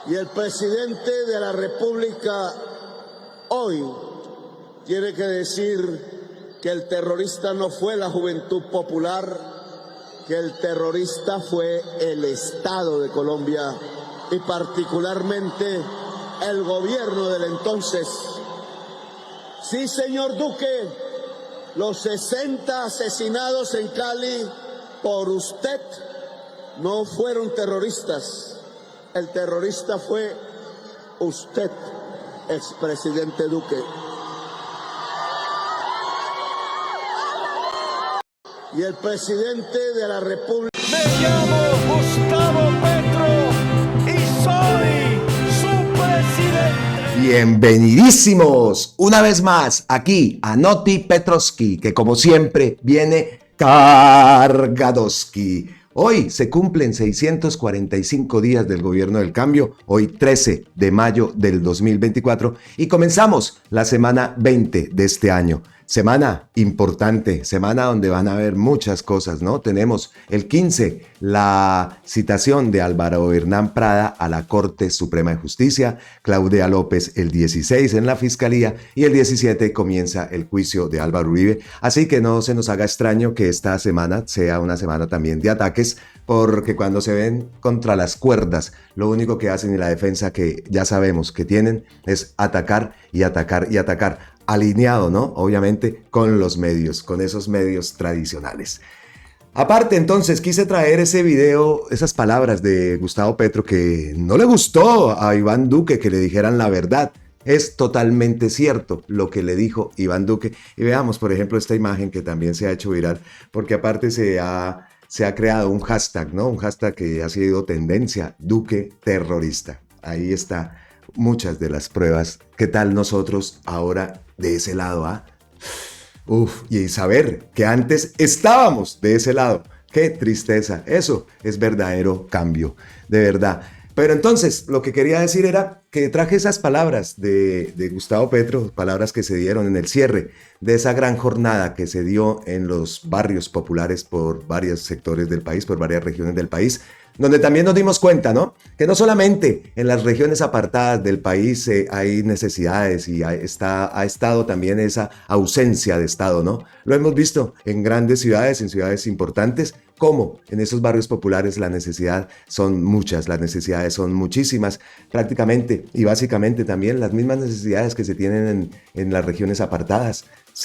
Y el presidente de la República hoy tiene que decir que el terrorista no fue la Juventud Popular, que el terrorista fue el Estado de Colombia y particularmente el gobierno del entonces. Sí, señor Duque, los 60 asesinados en Cali por usted no fueron terroristas. El terrorista fue usted, expresidente Duque. Y el presidente de la República... Me llamo Gustavo Petro y soy su presidente. Bienvenidísimos una vez más aquí a Noti Petrovsky, que como siempre viene cargadoski. Hoy se cumplen 645 días del gobierno del cambio, hoy 13 de mayo del 2024 y comenzamos la semana 20 de este año. Semana importante, semana donde van a haber muchas cosas, ¿no? Tenemos el 15, la citación de Álvaro Hernán Prada a la Corte Suprema de Justicia, Claudia López el 16 en la Fiscalía y el 17 comienza el juicio de Álvaro Uribe. Así que no se nos haga extraño que esta semana sea una semana también de ataques, porque cuando se ven contra las cuerdas, lo único que hacen y la defensa que ya sabemos que tienen es atacar y atacar y atacar. Alineado, ¿no? Obviamente con los medios, con esos medios tradicionales. Aparte, entonces, quise traer ese video, esas palabras de Gustavo Petro que no le gustó a Iván Duque que le dijeran la verdad. Es totalmente cierto lo que le dijo Iván Duque. Y veamos, por ejemplo, esta imagen que también se ha hecho viral, porque aparte se ha creado un hashtag, ¿no? Un hashtag que ha sido tendencia, Duque terrorista. Ahí está muchas de las pruebas. ¿Qué tal nosotros ahora de ese lado? Y saber que antes estábamos de ese lado. ¡Qué tristeza! Eso es verdadero cambio, de verdad. Pero entonces, lo que quería decir era que traje esas palabras de Gustavo Petro, palabras que se dieron en el cierre de esa gran jornada que se dio en los barrios populares por varios sectores del país, por varias regiones del país, donde también nos dimos cuenta, ¿no? Que no solamente en las regiones apartadas del país hay necesidades y ha estado también esa ausencia de Estado, ¿no? Lo hemos visto en grandes ciudades, en ciudades importantes, como en esos barrios populares la necesidad son muchas, las necesidades son muchísimas, prácticamente y básicamente también las mismas necesidades que se tienen en las regiones apartadas.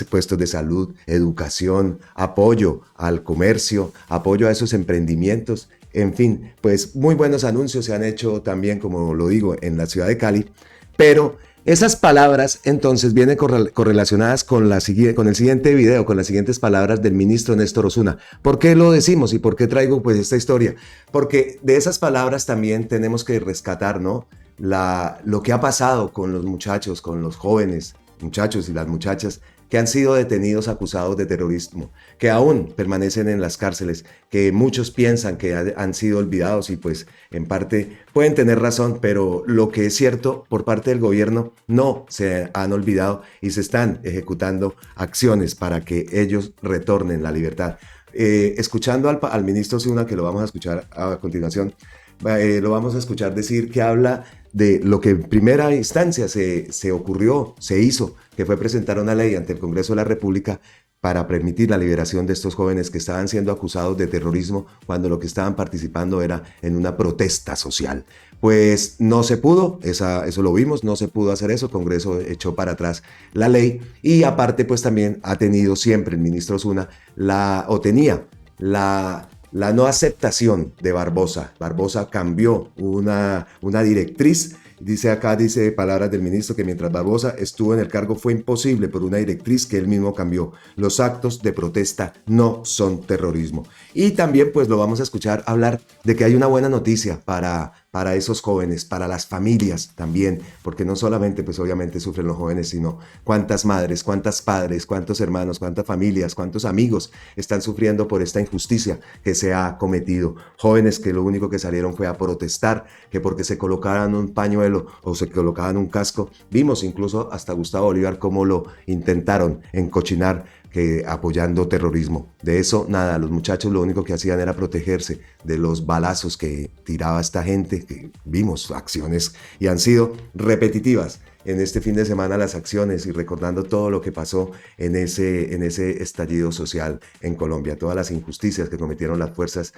Puestos de salud, educación, apoyo al comercio, apoyo a esos emprendimientos. En fin, pues muy buenos anuncios se han hecho también, como lo digo, en la ciudad de Cali, pero esas palabras entonces vienen correlacionadas con el siguiente video, con las siguientes palabras del ministro Néstor Osuna. ¿Por qué lo decimos y por qué traigo pues esta historia? Porque de esas palabras también tenemos que rescatar, ¿no? Lo que ha pasado con los muchachos, con los jóvenes, muchachos y las muchachas que han sido detenidos acusados de terrorismo, que aún permanecen en las cárceles, que muchos piensan que han sido olvidados y pues en parte pueden tener razón, pero lo que es cierto por parte del gobierno no se han olvidado y se están ejecutando acciones para que ellos retornen la libertad. Escuchando al ministro Osuna, que lo vamos a escuchar a continuación, lo vamos a escuchar decir que habla de lo que en primera instancia se ocurrió, se hizo, que fue presentar una ley ante el Congreso de la República para permitir la liberación de estos jóvenes que estaban siendo acusados de terrorismo cuando lo que estaban participando era en una protesta social. Pues no se pudo, eso lo vimos, no se pudo hacer eso, el Congreso echó para atrás la ley y aparte pues también ha tenido siempre el ministro Osuna tenía la no aceptación de Barbosa. Barbosa cambió una directriz. Dice palabras del ministro, que mientras Barbosa estuvo en el cargo fue imposible por una directriz que él mismo cambió. Los actos de protesta no son terrorismo. Y también pues lo vamos a escuchar hablar de que hay una buena noticia para esos jóvenes, para las familias también, porque no solamente pues obviamente sufren los jóvenes, sino cuántas madres, cuántos padres, cuántos hermanos, cuántas familias, cuántos amigos están sufriendo por esta injusticia que se ha cometido. Jóvenes que lo único que salieron fue a protestar, que porque se colocaran un pañuelo pañuelo o se colocaban un casco. Vimos incluso hasta Gustavo Bolívar cómo lo intentaron encochinar, que apoyando terrorismo. De eso nada, los muchachos lo único que hacían era protegerse de los balazos que tiraba esta gente, que vimos acciones y han sido repetitivas en este fin de semana las acciones, y recordando todo lo que pasó en ese estallido social en Colombia, todas las injusticias que cometieron las fuerzas,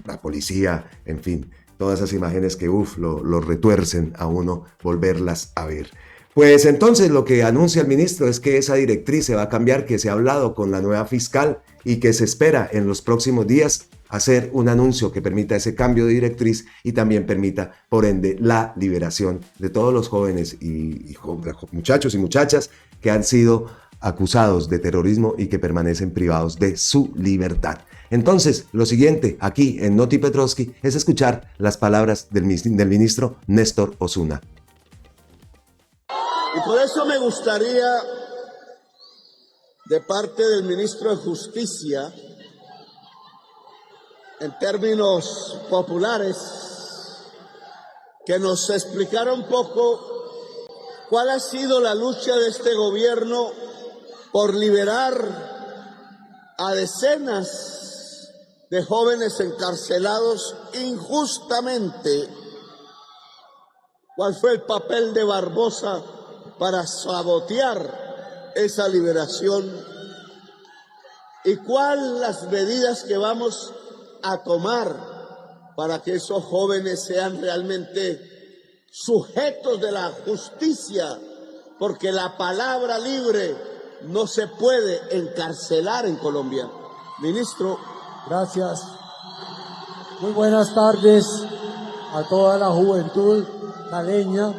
la policía, en fin, todas esas imágenes que lo retuercen a uno volverlas a ver. Pues entonces lo que anuncia el ministro es que esa directriz se va a cambiar, que se ha hablado con la nueva fiscal y que se espera en los próximos días hacer un anuncio que permita ese cambio de directriz y también permita, por ende, la liberación de todos los jóvenes y muchachos y muchachas que han sido acusados de terrorismo y que permanecen privados de su libertad. Entonces, lo siguiente aquí en Noti Petrovsky es escuchar las palabras del ministro Néstor Osuna. Y por eso me gustaría, de parte del ministro de Justicia, en términos populares, que nos explicara un poco cuál ha sido la lucha de este gobierno por liberar a decenas de jóvenes encarcelados injustamente. ¿Cuál fue el papel de Barbosa para sabotear esa liberación? ¿Y cuáles las medidas que vamos a tomar para que esos jóvenes sean realmente sujetos de la justicia? Porque la palabra libre no se puede encarcelar en Colombia. Ministro. Gracias. Muy buenas tardes a toda la juventud caleña.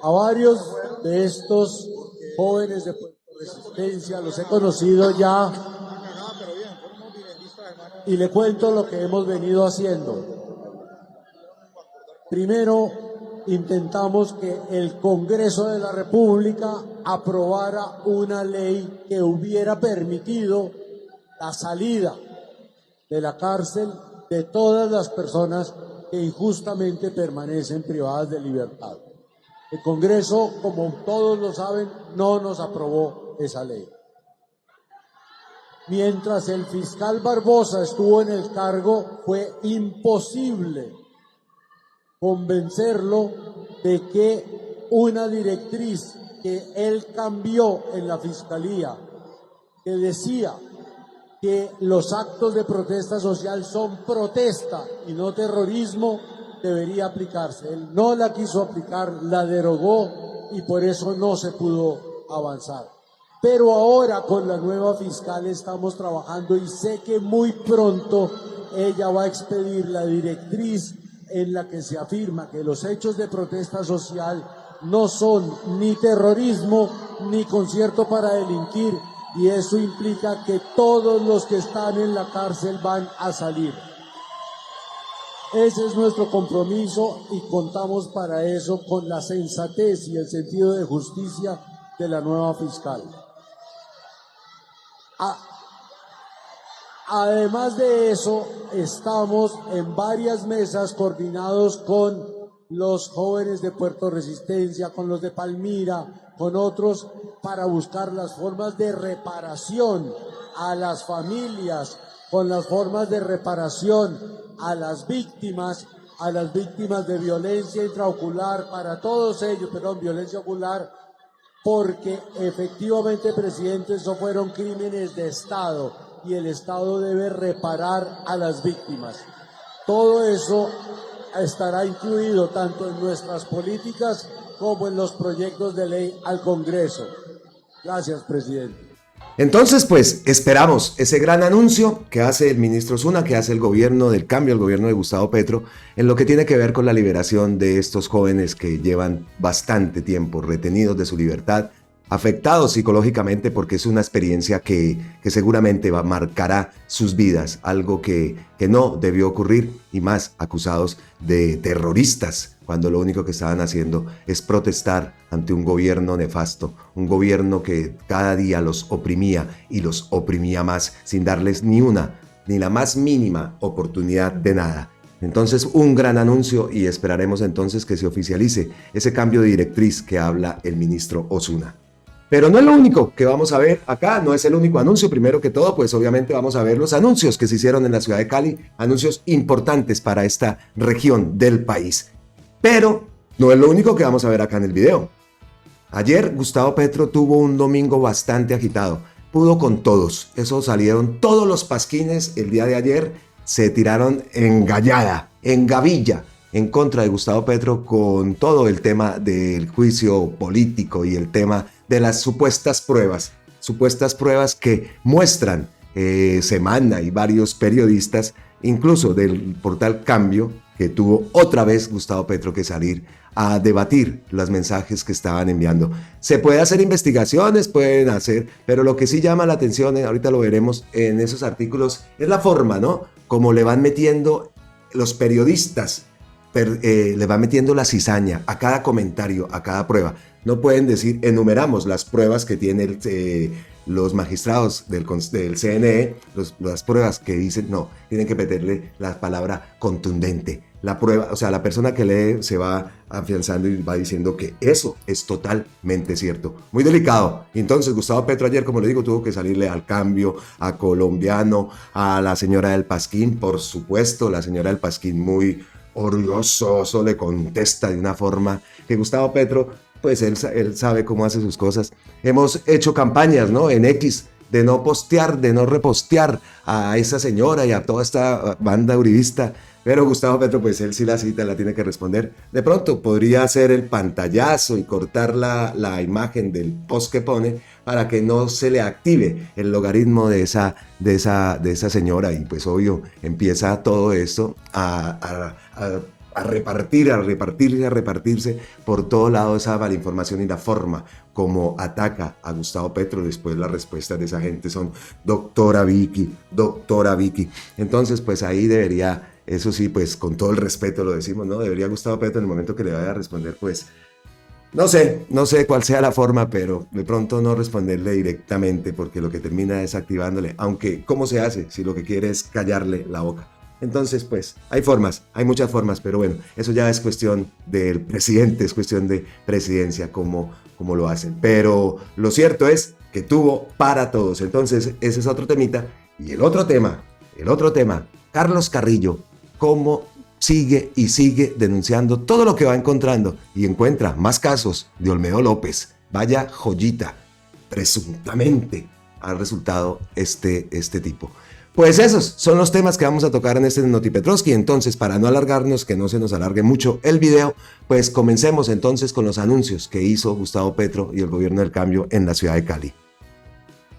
A varios de estos jóvenes de Puerto Resistencia los he conocido ya y le cuento lo que hemos venido haciendo. Primero, intentamos que el Congreso de la República aprobara una ley que hubiera permitido la salida de la cárcel de todas las personas que injustamente permanecen privadas de libertad. El Congreso, como todos lo saben, no nos aprobó esa ley. Mientras el fiscal Barbosa estuvo en el cargo, fue imposible convencerlo de que una directriz que él cambió en la Fiscalía, que decía que los actos de protesta social son protesta y no terrorismo, debería aplicarse. Él no la quiso aplicar, la derogó y por eso no se pudo avanzar. Pero ahora con la nueva fiscal estamos trabajando y sé que muy pronto ella va a expedir la directriz en la que se afirma que los hechos de protesta social no son ni terrorismo ni concierto para delinquir, y eso implica que todos los que están en la cárcel van a salir. Ese es nuestro compromiso y contamos para eso con la sensatez y el sentido de justicia de la nueva fiscal. Además de eso, estamos en varias mesas coordinados con los jóvenes de Puerto Resistencia, con los de Palmira, con otros, para buscar las formas de reparación a las familias, con las formas de reparación a las víctimas de violencia intraocular, para todos ellos, violencia ocular, porque efectivamente, presidente, eso fueron crímenes de Estado y el Estado debe reparar a las víctimas. Todo eso estará incluido tanto en nuestras políticas como en los proyectos de ley al Congreso. Gracias, presidente. Entonces, pues, esperamos ese gran anuncio que hace el ministro Osuna, que hace el gobierno del cambio, el gobierno de Gustavo Petro, en lo que tiene que ver con la liberación de estos jóvenes que llevan bastante tiempo retenidos de su libertad, afectados psicológicamente, porque es una experiencia que seguramente marcará sus vidas, algo que no debió ocurrir, y más acusados de terroristas, cuando lo único que estaban haciendo es protestar ante un gobierno nefasto, un gobierno que cada día los oprimía y los oprimía más, sin darles ni la más mínima oportunidad de nada. Entonces, un gran anuncio y esperaremos entonces que se oficialice ese cambio de directriz que habla el ministro Osuna. Pero no es lo único que vamos a ver acá, no es el único anuncio. Primero que todo, pues obviamente vamos a ver los anuncios que se hicieron en la ciudad de Cali, anuncios importantes para esta región del país. Pero no es lo único que vamos a ver acá en el video. Ayer Gustavo Petro tuvo un domingo bastante agitado, pudo con todos, eso salieron todos los pasquines el día de ayer, se tiraron en gallada, en gavilla, en contra de Gustavo Petro con todo el tema del juicio político y el tema de las supuestas pruebas que muestran Semana y varios periodistas, incluso del portal Cambio, que tuvo otra vez Gustavo Petro que salir a debatir los mensajes que estaban enviando. Se puede hacer investigaciones, pueden hacer, pero lo que sí llama la atención, ahorita lo veremos en esos artículos, es la forma, ¿no? Como le van metiendo los periodistas, le van metiendo la cizaña a cada comentario, a cada prueba. No pueden decir, enumeramos las pruebas que tiene los magistrados del CNE, las pruebas que dicen, no, tienen que meterle la palabra contundente. La prueba, o sea, la persona que lee se va afianzando y va diciendo que eso es totalmente cierto. Muy delicado. Y entonces Gustavo Petro ayer, como le digo, tuvo que salirle al Cambio, a Colombiano, a la señora del Pasquín, por supuesto, la señora del Pasquín muy orgulloso le contesta de una forma que Gustavo Petro, pues él sabe cómo hace sus cosas. Hemos hecho campañas, ¿no? En X, de no postear, de no repostear a esa señora y a toda esta banda uribista. Pero Gustavo Petro, pues él sí la cita, la tiene que responder. De pronto podría hacer el pantallazo y cortar la imagen del post que pone para que no se le active el logaritmo de esa señora. Y pues obvio, empieza todo esto a repartirse por todo lado esa malinformación y la forma como ataca a Gustavo Petro. Después las respuestas de esa gente son doctora Vicky. Entonces pues ahí debería, eso sí, pues con todo el respeto lo decimos, ¿no? Debería Gustavo Petro en el momento que le vaya a responder, pues no sé cuál sea la forma, pero de pronto no responderle directamente, porque lo que termina es activándole, aunque ¿cómo se hace si lo que quiere es callarle la boca? Entonces, pues, hay formas, hay muchas formas, pero bueno, eso ya es cuestión del presidente, es cuestión de presidencia, cómo lo hacen. Pero lo cierto es que tuvo para todos. Entonces, ese es otro temita. Y el otro tema, Carlos Carrillo, cómo sigue denunciando todo lo que va encontrando y encuentra más casos de Olmedo López. Vaya joyita, presuntamente ha resultado este tipo. Pues esos son los temas que vamos a tocar en este Notipetrovsky. Entonces, para no alargarnos, que no se nos alargue mucho el video, pues comencemos entonces con los anuncios que hizo Gustavo Petro y el gobierno del cambio en la ciudad de Cali.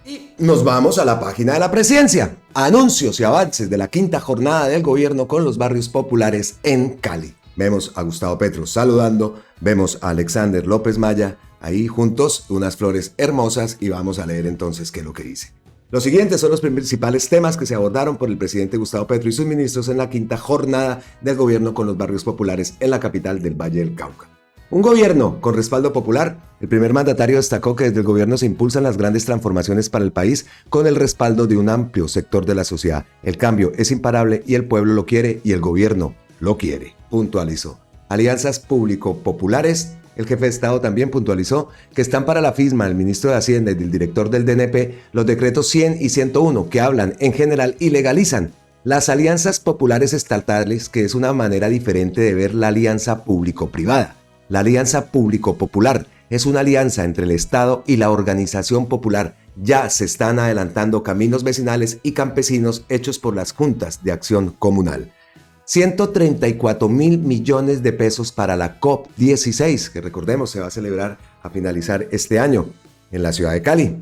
Y nos vamos a la página de la presidencia. Anuncios y avances de la quinta jornada del gobierno con los barrios populares en Cali. Vemos a Gustavo Petro saludando, vemos a Alexander López Maya ahí juntos, unas flores hermosas, y vamos a leer entonces qué es lo que dice. Los siguientes son los principales temas que se abordaron por el presidente Gustavo Petro y sus ministros en la quinta jornada del gobierno con los barrios populares en la capital del Valle del Cauca. Un gobierno con respaldo popular. El primer mandatario destacó que desde el gobierno se impulsan las grandes transformaciones para el país con el respaldo de un amplio sector de la sociedad. El cambio es imparable y el pueblo lo quiere y el gobierno lo quiere, puntualizó. Alianzas público-populares. El jefe de Estado también puntualizó que están para la firma del ministro de Hacienda y del director del DNP los decretos 100 y 101 que hablan en general y legalizan las alianzas populares estatales, que es una manera diferente de ver la alianza público-privada. La alianza público-popular es una alianza entre el Estado y la organización popular. Ya se están adelantando caminos vecinales y campesinos hechos por las juntas de acción comunal. 134.000 millones de pesos para la COP16, que recordemos se va a celebrar a finalizar este año en la ciudad de Cali.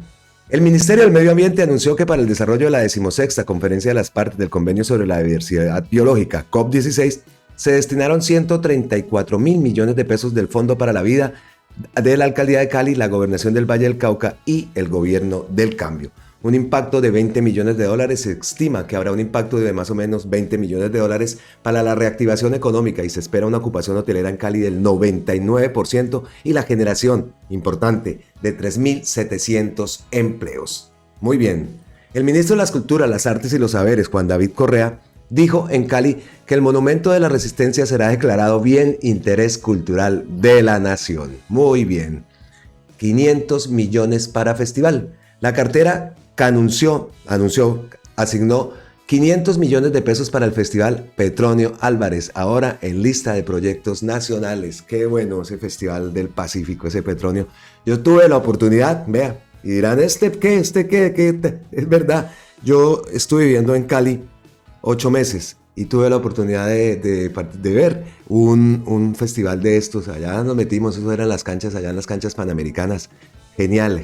El Ministerio del Medio Ambiente anunció que para el desarrollo de la 16ª Conferencia de las Partes del Convenio sobre la Diversidad Biológica, COP16, se destinaron 134.000 millones de pesos del Fondo para la Vida de la Alcaldía de Cali, la Gobernación del Valle del Cauca y el Gobierno del Cambio. Un impacto de $20 millones. Se estima que habrá un impacto de más o menos $20 millones para la reactivación económica y se espera una ocupación hotelera en Cali del 99% y la generación importante de 3.700 empleos. Muy bien. El ministro de las Culturas, las Artes y los Saberes, Juan David Correa, dijo en Cali que el Monumento de la Resistencia será declarado Bien Interés Cultural de la Nación. Muy bien. 500 millones para festival. La cartera que asignó 500 millones de pesos para el Festival Petronio Álvarez, ahora en lista de proyectos nacionales. Qué bueno ese Festival del Pacífico, ese Petronio. Yo tuve la oportunidad, vea, y dirán, ¿Qué? Es verdad, yo estuve viviendo en Cali 8 meses y tuve la oportunidad de ver un festival de estos. Allá nos metimos, eso eran las canchas, allá en las canchas panamericanas. Genial.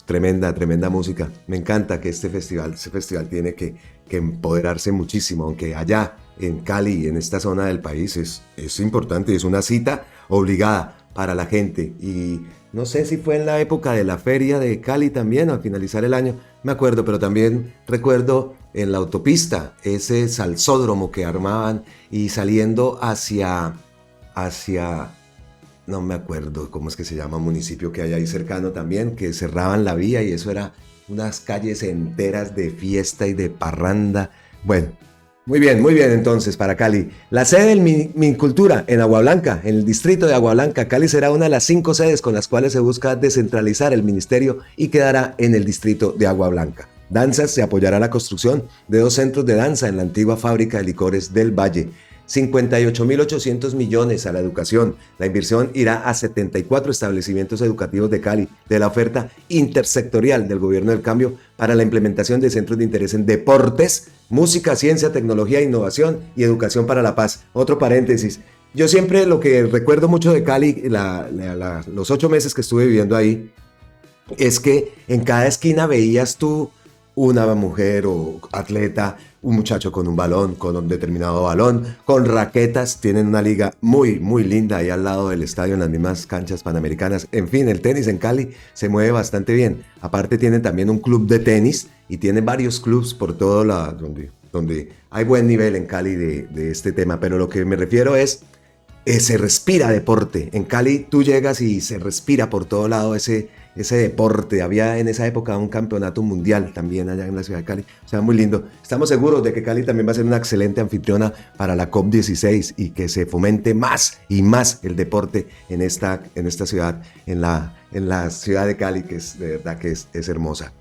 Tremenda música. Me encanta que ese festival tiene que empoderarse muchísimo, aunque allá en Cali, en esta zona del país, es importante, es una cita obligada para la gente. Y no sé si fue en la época de la feria de Cali también, al finalizar el año, me acuerdo, pero también recuerdo en la autopista ese salsódromo que armaban y saliendo hacia no me acuerdo cómo es que se llama, un municipio que hay ahí cercano también, que cerraban la vía y eso era unas calles enteras de fiesta y de parranda. Bueno, muy bien entonces para Cali. La sede del Mincultura en Agua Blanca, en el distrito de Agua Blanca. Cali será una de las 5 sedes con las cuales se busca descentralizar el ministerio y quedará en el distrito de Agua Blanca. Danzas, se apoyará la construcción de 2 centros de danza en la antigua fábrica de licores del Valle. 58.800 millones a la educación. La inversión irá a 74 establecimientos educativos de Cali, de la oferta intersectorial del Gobierno del Cambio para la implementación de centros de interés en deportes, música, ciencia, tecnología, innovación y educación para la paz. Otro paréntesis. Yo siempre lo que recuerdo mucho de Cali, los 8 meses que estuve viviendo ahí, es que en cada esquina veías tú una mujer o atleta, un muchacho con un balón, con un determinado balón, con raquetas. Tienen una liga muy linda ahí al lado del estadio, en las mismas canchas panamericanas. En fin, el tenis en Cali se mueve bastante bien. Aparte tienen también un club de tenis y tienen varios clubs por todo donde hay buen nivel en Cali de este tema. Pero lo que me refiero es, se respira deporte. En Cali tú llegas y se respira por todo lado ese deporte. Había en esa época un campeonato mundial también allá en la ciudad de Cali. O sea, muy lindo. Estamos seguros de que Cali también va a ser una excelente anfitriona para la COP16 y que se fomente más y más el deporte en esta ciudad, en la ciudad de Cali, que es de verdad que es hermosa.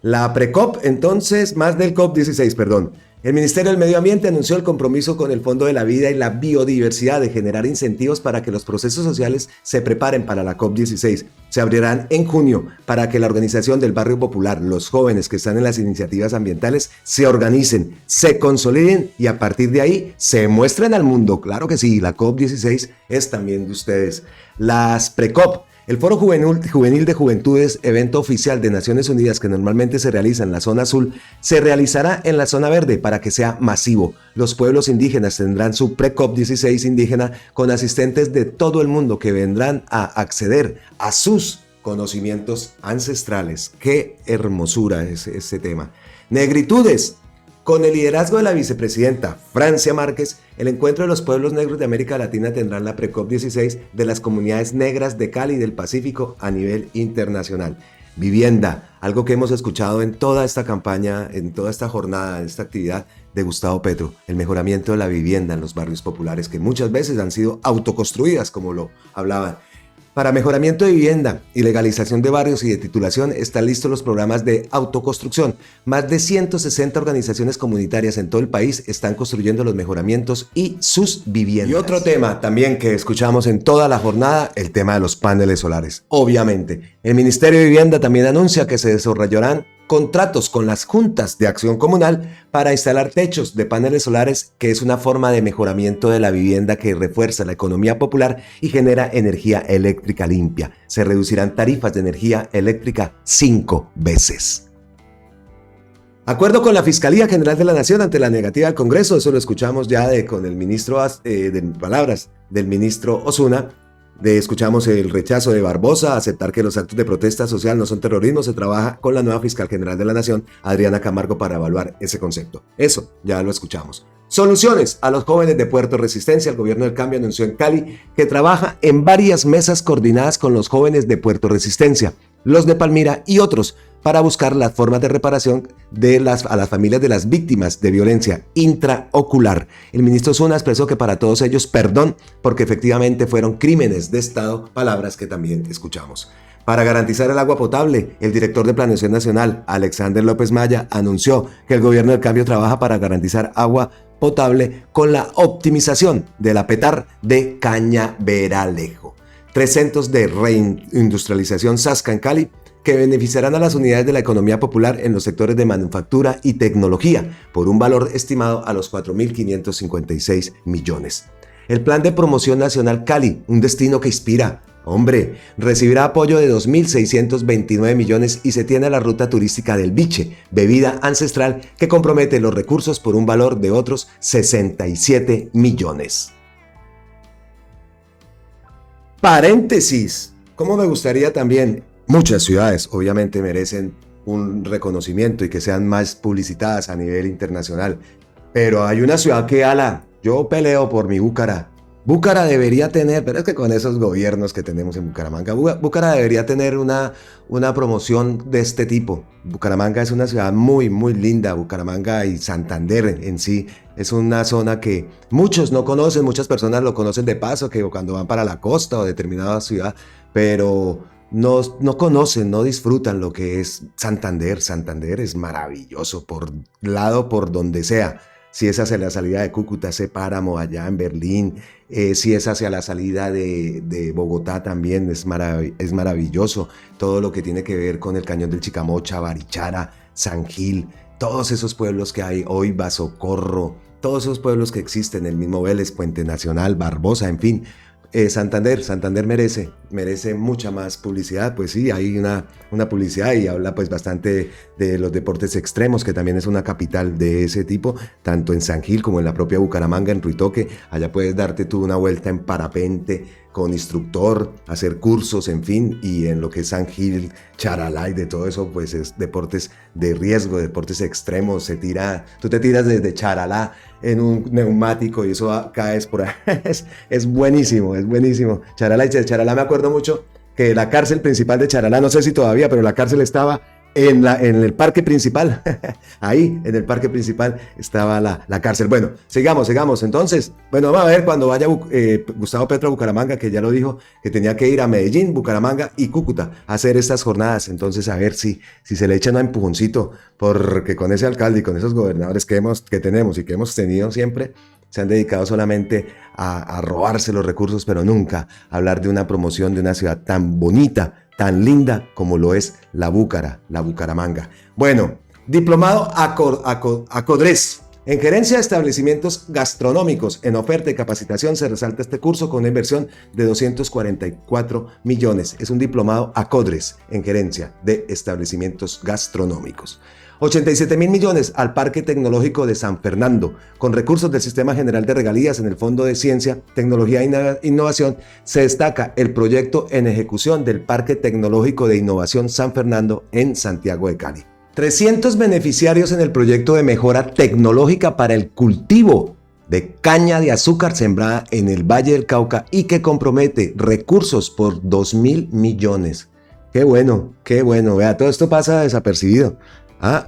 La pre-COP, entonces, más del COP16, perdón. El Ministerio del Medio Ambiente anunció el compromiso con el Fondo de la Vida y la Biodiversidad de generar incentivos para que los procesos sociales se preparen para la COP16. Se abrirán en junio para que la organización del barrio popular, los jóvenes que están en las iniciativas ambientales, se organicen, se consoliden y a partir de ahí se muestren al mundo. Claro que sí, la COP16 es también de ustedes. Las pre-COP. El Foro Juvenil de Juventudes, evento oficial de Naciones Unidas que normalmente se realiza en la zona azul, se realizará en la zona verde para que sea masivo. Los pueblos indígenas tendrán su pre-COP16 indígena con asistentes de todo el mundo que vendrán a acceder a sus conocimientos ancestrales. ¡Qué hermosura es ese tema! Negritudes. Con el liderazgo de la vicepresidenta Francia Márquez, el encuentro de los pueblos negros de América Latina tendrá la pre-COP16 de las comunidades negras de Cali y del Pacífico a nivel internacional. Vivienda, algo que hemos escuchado en toda esta campaña, en toda esta jornada, en esta actividad de Gustavo Petro, el mejoramiento de la vivienda en los barrios populares que muchas veces han sido autoconstruidas, como lo hablaban. Para mejoramiento de vivienda y legalización de barrios y de titulación están listos los programas de autoconstrucción. Más de 160 organizaciones comunitarias en todo el país están construyendo los mejoramientos y sus viviendas. Y otro tema también que escuchamos en toda la jornada, el tema de los paneles solares. Obviamente, el Ministerio de Vivienda también anuncia que se desarrollarán contratos con las juntas de acción comunal para instalar techos de paneles solares, que es una forma de mejoramiento de la vivienda que refuerza la economía popular y genera energía eléctrica limpia. Se reducirán tarifas de energía eléctrica 5 veces. Acuerdo con la Fiscalía General de la Nación ante la negativa del Congreso, eso lo escuchamos ya con el ministro, de palabras del ministro Osuna. Escuchamos el rechazo de Barbosa a aceptar que los actos de protesta social no son terrorismo. Se trabaja con la nueva fiscal general de la Nación, Adriana Camargo, para evaluar ese concepto. Eso ya lo escuchamos. Soluciones a los jóvenes de Puerto Resistencia. El Gobierno del Cambio anunció en Cali que trabaja en varias mesas coordinadas con los jóvenes de Puerto Resistencia, los de Palmira y otros para buscar las formas de reparación a las familias de las víctimas de violencia intraocular. El ministro Zuna expresó que para todos ellos perdón porque efectivamente fueron crímenes de Estado, palabras que también escuchamos. Para garantizar el agua potable, el director de Planeación Nacional, Alexander López Maya, anunció que el gobierno del cambio trabaja para garantizar agua potable con la optimización de la PETAR de Cañaveralejo. 3 centros de reindustrialización Sasca en Cali que beneficiarán a las unidades de la economía popular en los sectores de manufactura y tecnología por un valor estimado a los 4.556 millones. El Plan de Promoción Nacional Cali, un destino que inspira. Hombre, recibirá apoyo de 2.629 millones y se tiene la ruta turística del Biche, bebida ancestral que compromete los recursos por un valor de otros 67 millones. Paréntesis, como me gustaría también, muchas ciudades obviamente merecen un reconocimiento y que sean más publicitadas a nivel internacional, pero hay una ciudad que yo peleo por mi Búcara. Búcara debería tener, pero es que con esos gobiernos que tenemos en Bucaramanga, Búcara debería tener una promoción de este tipo. Bucaramanga es una ciudad muy, muy linda. Bucaramanga y Santander en sí es una zona que muchos no conocen, muchas personas lo conocen de paso, que cuando van para la costa o determinada ciudad, pero no conocen, no disfrutan lo que es Santander. Santander es maravilloso por donde sea. Si es hacia la salida de Cúcuta, ese páramo allá en Berlín, si es hacia la salida de Bogotá también es maravilloso. Todo lo que tiene que ver con el Cañón del Chicamocha, Barichara, San Gil, todos esos pueblos que hay hoy, Basocorro, todos esos pueblos que existen, el mismo Vélez, Puente Nacional, Barbosa, en fin. Santander merece mucha más publicidad. Pues sí, hay una publicidad y habla pues bastante de los deportes extremos, que también es una capital de ese tipo, tanto en San Gil como en la propia Bucaramanga, en Ruitoque. Allá puedes darte tú una vuelta en parapente con instructor, hacer cursos, en fin, y en lo que es San Gil, Charalá y de todo eso, pues es deportes de riesgo, deportes extremos. Tú te tiras desde Charalá en un neumático y eso caes por ahí. Es buenísimo, es buenísimo. Charalá me acuerdo mucho que la cárcel principal de Charalá, no sé si todavía, pero la cárcel estaba en el parque principal. Ahí, en el parque principal estaba la cárcel. Bueno, sigamos. Entonces, bueno, vamos a ver cuando vaya Gustavo Petro a Bucaramanga, que ya lo dijo, que tenía que ir a Medellín, Bucaramanga y Cúcuta a hacer estas jornadas. Entonces, a ver si se le echan un empujoncito, porque con ese alcalde y con esos gobernadores que tenemos y que hemos tenido siempre, se han dedicado solamente a robarse los recursos, pero nunca a hablar de una promoción de una ciudad tan bonita, tan linda como lo es la Bucaramanga. Bueno, diplomado ACODRES. En gerencia de establecimientos gastronómicos, en oferta y capacitación se resalta este curso con una inversión de 244 millones. Es un diplomado ACODRES en gerencia de establecimientos gastronómicos. 87.000 millones al Parque Tecnológico de San Fernando. Con recursos del Sistema General de Regalías en el Fondo de Ciencia, Tecnología e Innovación, se destaca el proyecto en ejecución del Parque Tecnológico de Innovación San Fernando en Santiago de Cali. 300 beneficiarios en el proyecto de mejora tecnológica para el cultivo de caña de azúcar sembrada en el Valle del Cauca y que compromete recursos por 2.000 millones. Qué bueno. Vea, todo esto pasa desapercibido.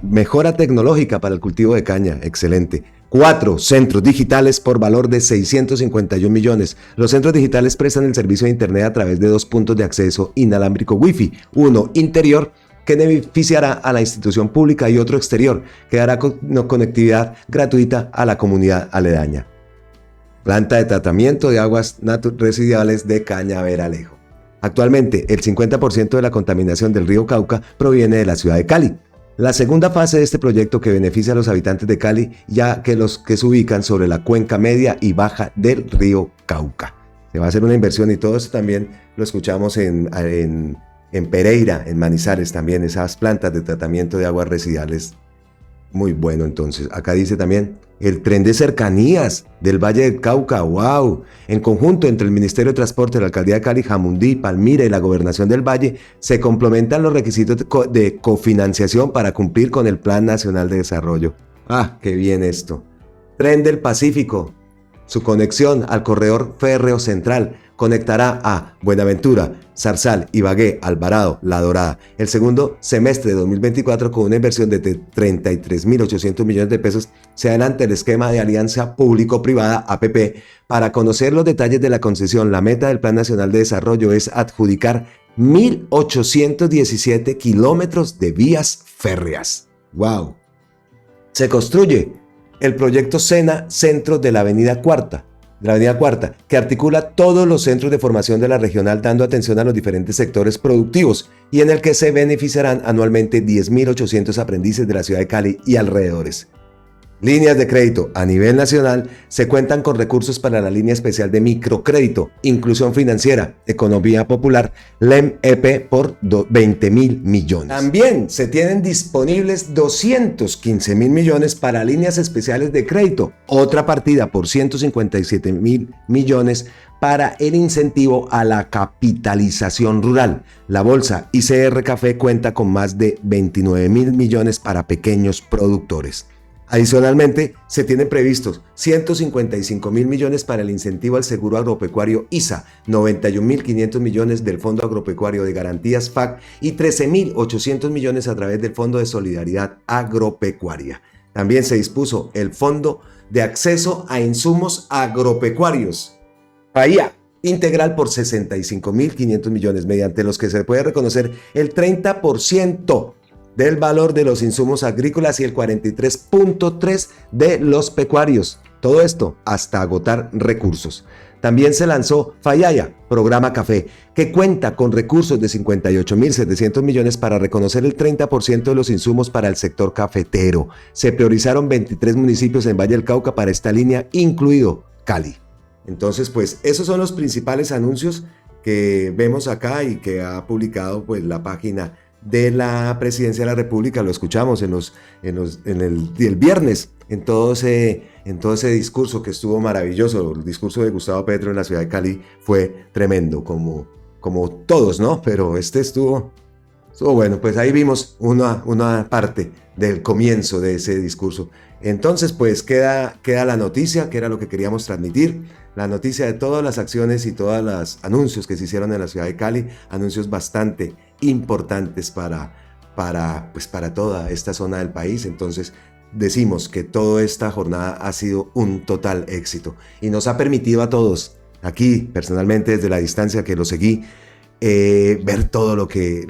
Mejora tecnológica para el cultivo de caña, excelente. 4 centros digitales por valor de 651 millones. Los centros digitales prestan el servicio de internet a través de 2 puntos de acceso inalámbrico Wi-Fi, uno interior que beneficiará a la institución pública y otro exterior que dará conectividad gratuita a la comunidad aledaña. Planta de tratamiento de aguas residuales de Cañaveralejo. Actualmente, el 50% de la contaminación del río Cauca proviene de la ciudad de Cali. La segunda fase de este proyecto que beneficia a los habitantes de Cali, ya que los que se ubican sobre la cuenca media y baja del río Cauca. Se va a hacer una inversión y todo eso también lo escuchamos en Pereira, en Manizales también, esas plantas de tratamiento de aguas residuales. Muy bueno, entonces. Acá dice también el tren de cercanías del Valle del Cauca. ¡Wow! En conjunto entre el Ministerio de Transporte, la Alcaldía de Cali, Jamundí, Palmira y la Gobernación del Valle, se complementan los requisitos de cofinanciación para cumplir con el Plan Nacional de Desarrollo. ¡Ah, qué bien esto! Tren del Pacífico. Su conexión al corredor férreo central conectará a Buenaventura, Zarzal, Ibagué, Alvarado, La Dorada. El segundo semestre de 2024, con una inversión de 33.800 millones de pesos, se adelanta el esquema de alianza público-privada APP. Para conocer los detalles de la concesión, la meta del Plan Nacional de Desarrollo es adjudicar 1.817 kilómetros de vías férreas. ¡Wow! Se construye el proyecto SENA Centro de la Avenida Cuarta, que articula todos los centros de formación de la regional, dando atención a los diferentes sectores productivos, y en el que se beneficiarán anualmente 10.800 aprendices de la ciudad de Cali y alrededores. Líneas de crédito. A nivel nacional se cuentan con recursos para la línea especial de microcrédito, inclusión financiera, economía popular, LEM-EP por 20.000 millones. También se tienen disponibles 215.000 millones para líneas especiales de crédito, otra partida por 157.000 millones para el incentivo a la capitalización rural. La bolsa ICR Café cuenta con más de 29.000 millones para pequeños productores. Adicionalmente, se tienen previstos 155.000 millones para el incentivo al seguro agropecuario ISA, 91.500 millones del Fondo Agropecuario de Garantías FAC y 13.800 millones a través del Fondo de Solidaridad Agropecuaria. También se dispuso el Fondo de Acceso a Insumos Agropecuarios, FAIA, integral por 65.500 millones, mediante los que se puede reconocer el 30% del valor de los insumos agrícolas y el 43.3% de los pecuarios. Todo esto hasta agotar recursos. También se lanzó Fayaya, Programa Café, que cuenta con recursos de 58.700 millones para reconocer el 30% de los insumos para el sector cafetero. Se priorizaron 23 municipios en Valle del Cauca para esta línea, incluido Cali. Entonces, pues, esos son los principales anuncios que vemos acá y que ha publicado pues la página de la Presidencia de la República. Lo escuchamos el viernes en todo ese discurso que estuvo maravilloso. El discurso de Gustavo Petro en la ciudad de Cali fue tremendo, como todos, ¿no? Pero estuvo bueno. Pues ahí vimos una parte del comienzo de ese discurso. Entonces, pues queda la noticia, que era lo que queríamos transmitir, la noticia de todas las acciones y todos los anuncios que se hicieron en la ciudad de Cali, anuncios bastante importantes para toda esta zona del país. Entonces, decimos que toda esta jornada ha sido un total éxito y nos ha permitido a todos, aquí personalmente desde la distancia que lo seguí, ver todo lo que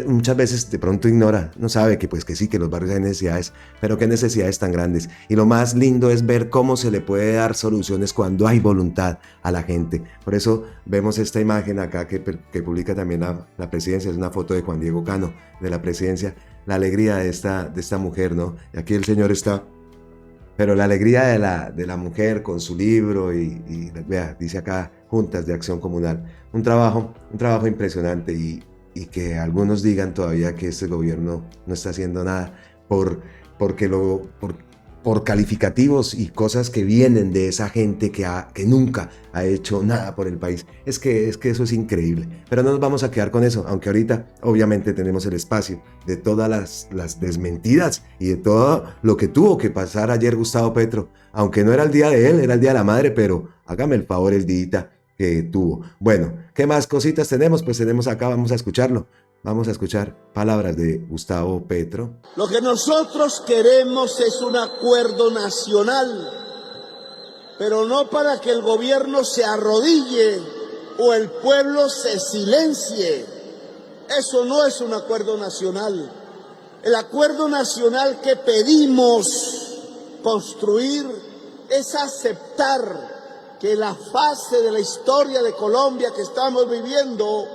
muchas veces de pronto ignora, no sabe que sí, que los barrios hay necesidades, pero qué necesidades tan grandes. Y lo más lindo es ver cómo se le puede dar soluciones cuando hay voluntad a la gente. Por eso vemos esta imagen acá que publica también la presidencia, es una foto de Juan Diego Cano de la presidencia, la alegría de esta mujer, ¿no? Y aquí el señor está, pero la alegría de la mujer con su libro y vea, dice acá, Juntas de Acción Comunal. Un trabajo impresionante y que algunos digan todavía que este gobierno no está haciendo nada por calificativos y cosas que vienen de esa gente que nunca ha hecho nada por el país. Es que eso es increíble. Pero no nos vamos a quedar con eso, aunque ahorita obviamente tenemos el espacio de todas las desmentidas y de todo lo que tuvo que pasar ayer Gustavo Petro, aunque no era el día de él, era el día de la madre, pero hágame el favor el día que tuvo. Bueno, ¿qué más cositas tenemos? Pues tenemos acá, vamos a escucharlo. Vamos a escuchar palabras de Gustavo Petro. Lo que nosotros queremos es un acuerdo nacional, pero no para que el gobierno se arrodille o el pueblo se silencie. Eso no es un acuerdo nacional. El acuerdo nacional que pedimos construir es aceptar que la fase de la historia de Colombia que estamos viviendo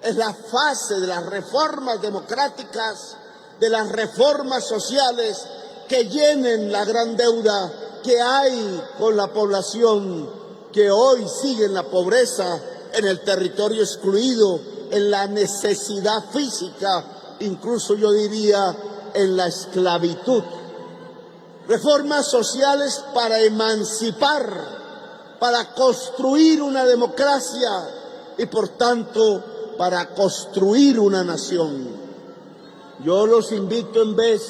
es la fase de las reformas democráticas, de las reformas sociales que llenen la gran deuda que hay con la población que hoy sigue en la pobreza, en el territorio excluido, en la necesidad física, incluso yo diría en la esclavitud. Reformas sociales para emancipar, para construir una democracia y por tanto para construir una nación. Yo los invito, en vez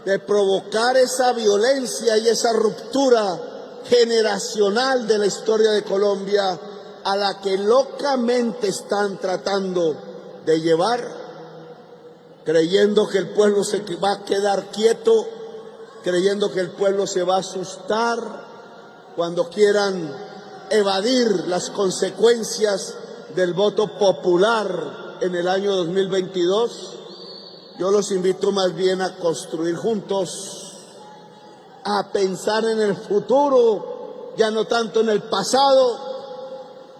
de provocar esa violencia y esa ruptura generacional de la historia de Colombia a la que locamente están tratando de llevar, creyendo que el pueblo se va a quedar quieto, creyendo que el pueblo se va a asustar cuando quieran evadir las consecuencias del voto popular en el año 2022. Yo los invito más bien a construir juntos, a pensar en el futuro, ya no tanto en el pasado,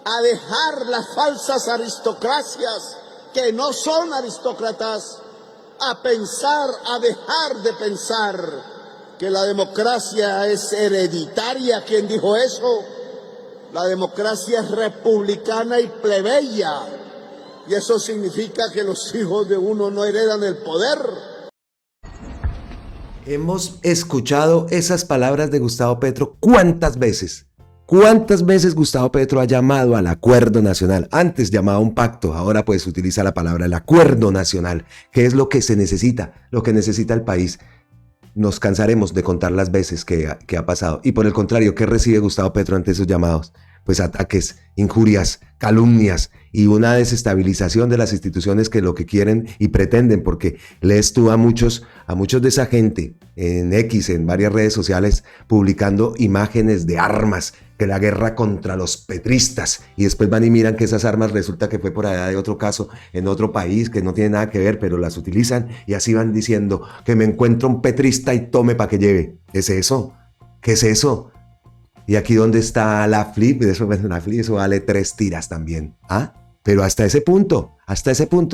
a dejar las falsas aristocracias que no son aristócratas, a pensar, a dejar de pensar que la democracia es hereditaria. ¿Quién dijo eso? La democracia es republicana y plebeya, y eso significa que los hijos de uno no heredan el poder. Hemos escuchado esas palabras de Gustavo Petro ¿cuántas veces? ¿Cuántas veces Gustavo Petro ha llamado al acuerdo nacional? Antes llamaba un pacto, ahora pues utiliza la palabra el acuerdo nacional, que es lo que se necesita, lo que necesita el país. Nos cansaremos de contar las veces que ha pasado. Y por el contrario, ¿qué recibe Gustavo Petro ante esos llamados? Pues ataques, injurias, calumnias y una desestabilización de las instituciones que lo que quieren y pretenden, porque lees tú a muchos de esa gente en X, en varias redes sociales, publicando imágenes de armas, que la guerra contra los petristas, y después van y miran que esas armas resulta que fue por allá de otro caso, en otro país, que no tiene nada que ver, pero las utilizan, y así van diciendo que me encuentro un petrista y tome para que lleve. ¿Qué es eso? ¿Qué es eso? Y aquí donde está la flip, eso vale 3 tiras también. ¿Ah? Pero hasta ese punto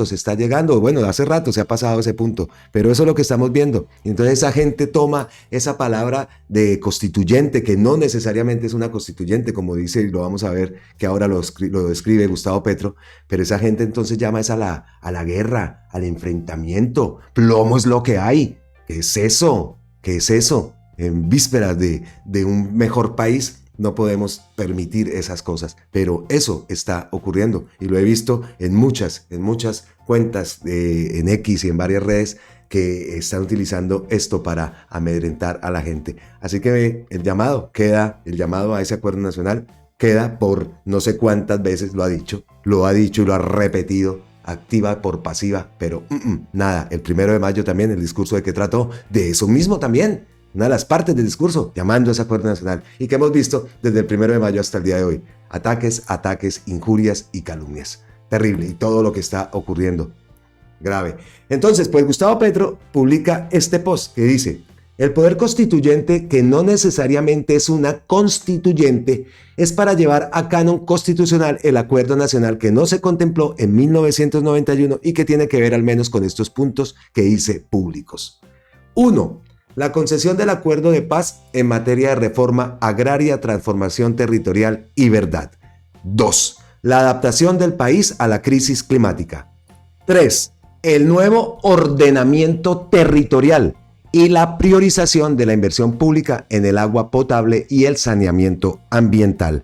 se está llegando. Bueno, hace rato se ha pasado ese punto, pero eso es lo que estamos viendo. Y entonces esa gente toma esa palabra de constituyente, que no necesariamente es una constituyente, como dice, y lo vamos a ver, que ahora lo describe Gustavo Petro, pero esa gente entonces llama a la guerra, al enfrentamiento. Plomo es lo que hay. ¿Qué es eso? ¿Qué es eso? En vísperas de un mejor país, no podemos permitir esas cosas, pero eso está ocurriendo y lo he visto en muchas cuentas en X y en varias redes que están utilizando esto para amedrentar a la gente. Así que el llamado a ese acuerdo nacional queda por no sé cuántas veces lo ha dicho y lo ha repetido, activa por pasiva, pero nada. El 1 de mayo también el discurso de que trató de eso mismo también. Una de las partes del discurso, llamando a ese acuerdo nacional, y que hemos visto desde el 1 de mayo hasta el día de hoy. Ataques, injurias y calumnias. Terrible, y todo lo que está ocurriendo. Grave. Entonces, pues Gustavo Petro publica este post que dice: el poder constituyente, que no necesariamente es una constituyente, es para llevar a canon constitucional el acuerdo nacional que no se contempló en 1991 y que tiene que ver al menos con estos puntos que hice públicos. 1. La concesión del acuerdo de paz en materia de reforma agraria, transformación territorial y verdad. 2. La adaptación del país a la crisis climática. 3. El nuevo ordenamiento territorial y la priorización de la inversión pública en el agua potable y el saneamiento ambiental.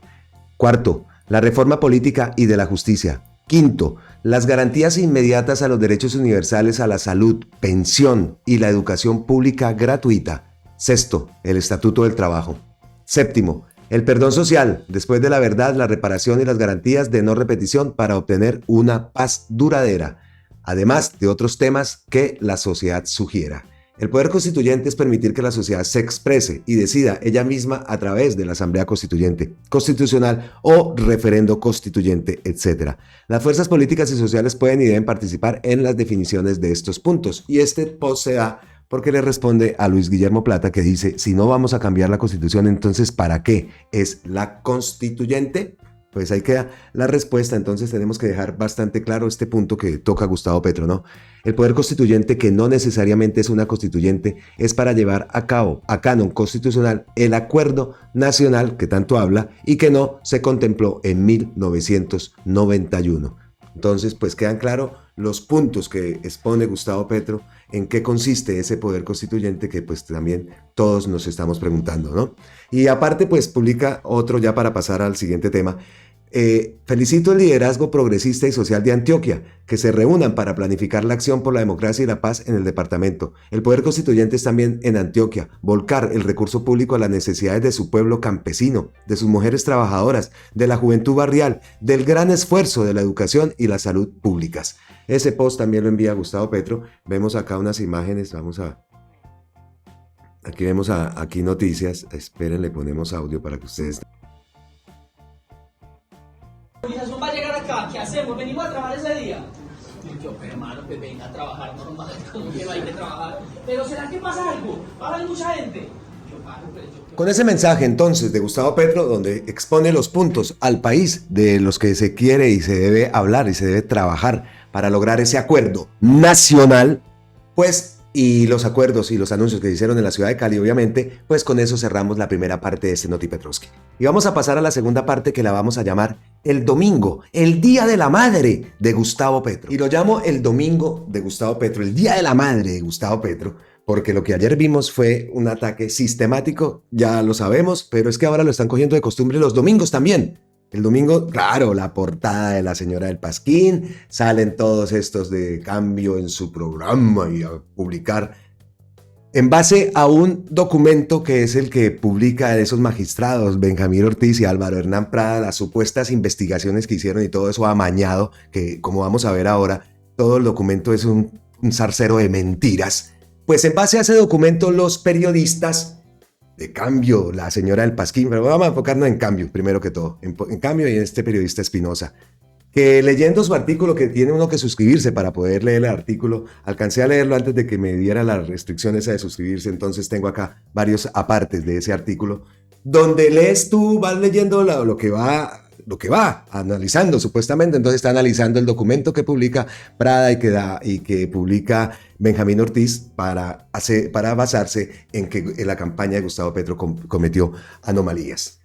4. La reforma política y de la justicia. 5. Las garantías inmediatas a los derechos universales a la salud, pensión y la educación pública gratuita. 6. El Estatuto del Trabajo. 7. El perdón social, después de la verdad, la reparación y las garantías de no repetición para obtener una paz duradera, además de otros temas que la sociedad sugiera. El poder constituyente es permitir que la sociedad se exprese y decida ella misma a través de la Asamblea Constituyente, Constitucional o referendo constituyente, etc. Las fuerzas políticas y sociales pueden y deben participar en las definiciones de estos puntos. Y este post se da porque le responde a Luis Guillermo Plata, que dice: si no vamos a cambiar la Constitución, entonces ¿para qué es la constituyente? Pues ahí queda la respuesta. Entonces tenemos que dejar bastante claro este punto que toca Gustavo Petro, ¿no? El poder constituyente, que no necesariamente es una constituyente, es para llevar a cabo a canon constitucional el acuerdo nacional que tanto habla y que no se contempló en 1991. Entonces, pues quedan claros los puntos que expone Gustavo Petro, en qué consiste ese poder constituyente que pues también todos nos estamos preguntando, ¿no? Y aparte, pues publica otro, ya para pasar al siguiente tema, Felicito el liderazgo progresista y social de Antioquia, que se reúnan para planificar la acción por la democracia y la paz en el departamento. El poder constituyente es también en Antioquia, volcar el recurso público a las necesidades de su pueblo campesino, de sus mujeres trabajadoras, de la juventud barrial, del gran esfuerzo de la educación y la salud públicas. Ese post también lo envía Gustavo Petro. Vemos acá unas imágenes, aquí vemos aquí noticias. Esperen, le ponemos audio para que ustedes... La organización va a llegar acá, ¿qué hacemos? Venimos a trabajar ese día. Y yo, pero hermano, pues venga a trabajar normal, como que no hay que trabajar. Pero ¿será que pasa algo? Va a haber mucha gente. Con ese mensaje entonces de Gustavo Petro, donde expone los puntos al país de los que se quiere y se debe hablar y se debe trabajar para lograr ese acuerdo nacional, pues, y los acuerdos y los anuncios que se hicieron en la ciudad de Cali, obviamente, pues con eso cerramos la primera parte de este Noti Petrovsky. Y vamos a pasar a la segunda parte, que la vamos a llamar el domingo, el Día de la Madre de Gustavo Petro. Y lo llamo el domingo de Gustavo Petro, el Día de la Madre de Gustavo Petro, porque lo que ayer vimos fue un ataque sistemático, ya lo sabemos, pero es que ahora lo están cogiendo de costumbre los domingos también. El domingo, claro, la portada de la señora del Pasquín, salen todos estos de Cambio en su programa y a publicar en base a un documento que es el que publica esos magistrados, Benjamín Ortiz y Álvaro Hernán Prada, las supuestas investigaciones que hicieron y todo eso amañado, que como vamos a ver ahora, todo el documento es un zarcero de mentiras. Pues en base a ese documento, los periodistas de Cambio, la señora del Pasquín, pero vamos a enfocarnos en Cambio, primero que todo, en Cambio y en este periodista Espinosa, que leyendo su artículo, que tiene uno que suscribirse para poder leer el artículo, alcancé a leerlo antes de que me diera la restricción esa de suscribirse, entonces tengo acá varios apartes de ese artículo, donde lees tú, vas leyendo lo que va analizando supuestamente. Entonces está analizando el documento que publica Prada y que publica Benjamín Ortiz para basarse en que la campaña de Gustavo Petro cometió anomalías.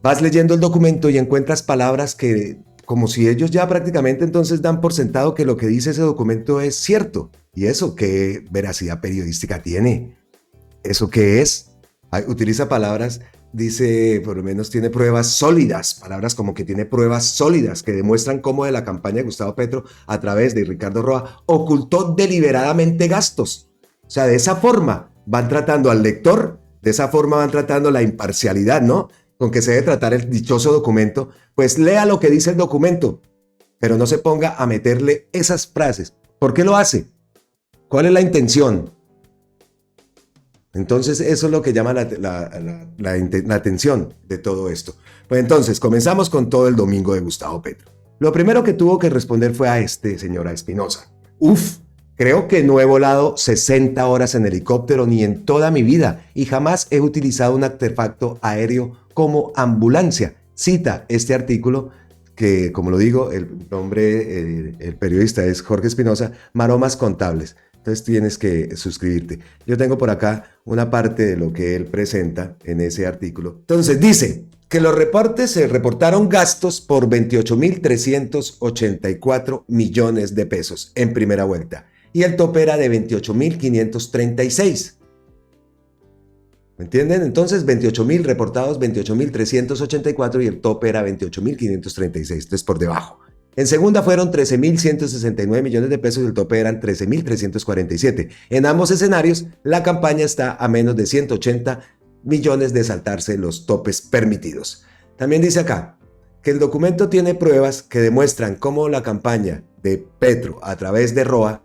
Vas leyendo el documento y encuentras palabras que, como si ellos ya prácticamente entonces dan por sentado que lo que dice ese documento es cierto. ¿Y eso qué veracidad periodística tiene? ¿Eso qué es? Utiliza palabras, dice, por lo menos tiene pruebas sólidas, palabras como que tiene pruebas sólidas que demuestran cómo de la campaña de Gustavo Petro a través de Ricardo Roa ocultó deliberadamente gastos. O sea, de esa forma van tratando al lector, de esa forma van tratando la imparcialidad, ¿no? Con que se debe tratar el dichoso documento, pues lea lo que dice el documento, pero no se ponga a meterle esas frases. ¿Por qué lo hace? ¿Cuál es la intención? Entonces eso es lo que llama la atención de todo esto. Pues entonces comenzamos con todo el domingo de Gustavo Petro. Lo primero que tuvo que responder fue a señora Espinosa. Creo que no he volado 60 horas en helicóptero ni en toda mi vida y jamás he utilizado un artefacto aéreo como ambulancia. Cita este artículo que, como lo digo, el nombre, el periodista es Jorge Espinosa, Maromas Contables. Entonces tienes que suscribirte. Yo tengo por acá una parte de lo que él presenta en ese artículo. Entonces dice que los reportes se reportaron gastos por 28.384 millones de pesos en primera vuelta y el tope era de 28.536. ¿Me entienden? Entonces 28.000 reportados, 28.384 y el tope era 28.536. Entonces por debajo. En segunda fueron 13.169 millones de pesos y el tope eran 13.347. En ambos escenarios, la campaña está a menos de 180 millones de saltarse los topes permitidos. También dice acá que el documento tiene pruebas que demuestran cómo la campaña de Petro a través de Roa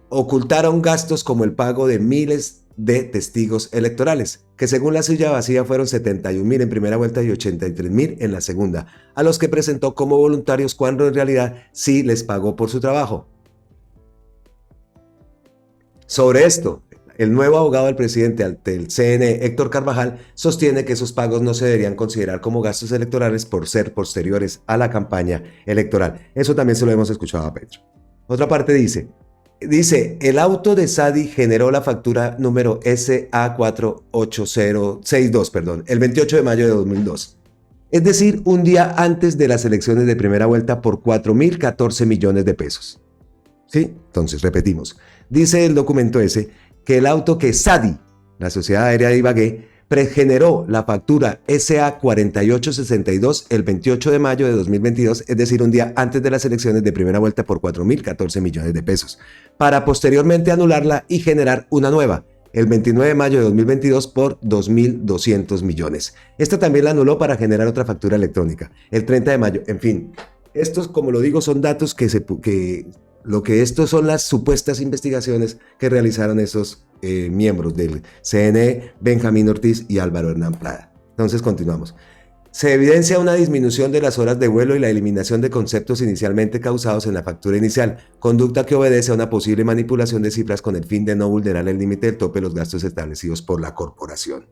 ocultaron gastos como el pago de miles de testigos electorales, que según la silla vacía fueron 71.000 en primera vuelta y 83.000 en la segunda, a los que presentó como voluntarios cuando en realidad sí les pagó por su trabajo. Sobre esto, el nuevo abogado del presidente del CNE, Héctor Carvajal, sostiene que esos pagos no se deberían considerar como gastos electorales por ser posteriores a la campaña electoral. Eso también se lo hemos escuchado a Petro. Otra parte dice, el auto de Sadi generó la factura número SA48062, el 28 de mayo de 2002. Es decir, un día antes de las elecciones de primera vuelta por 4.014 millones de pesos. ¿Sí? Entonces, repetimos. Dice el documento ese que el auto que Sadi, la Sociedad Aérea de Ibagué, pregeneró la factura SA 4862 el 28 de mayo de 2022, es decir, un día antes de las elecciones de primera vuelta por 4.014 millones de pesos, para posteriormente anularla y generar una nueva, el 29 de mayo de 2022 por 2.200 millones. Esta también la anuló para generar otra factura electrónica, el 30 de mayo. En fin, estos, como lo digo, son datos estos son las supuestas investigaciones que realizaron esos miembros del CNE, Benjamín Ortiz y Álvaro Hernán Prada. Entonces continuamos. Se evidencia una disminución de las horas de vuelo y la eliminación de conceptos inicialmente causados en la factura inicial, conducta que obedece a una posible manipulación de cifras con el fin de no vulnerar el límite del tope de los gastos establecidos por la corporación.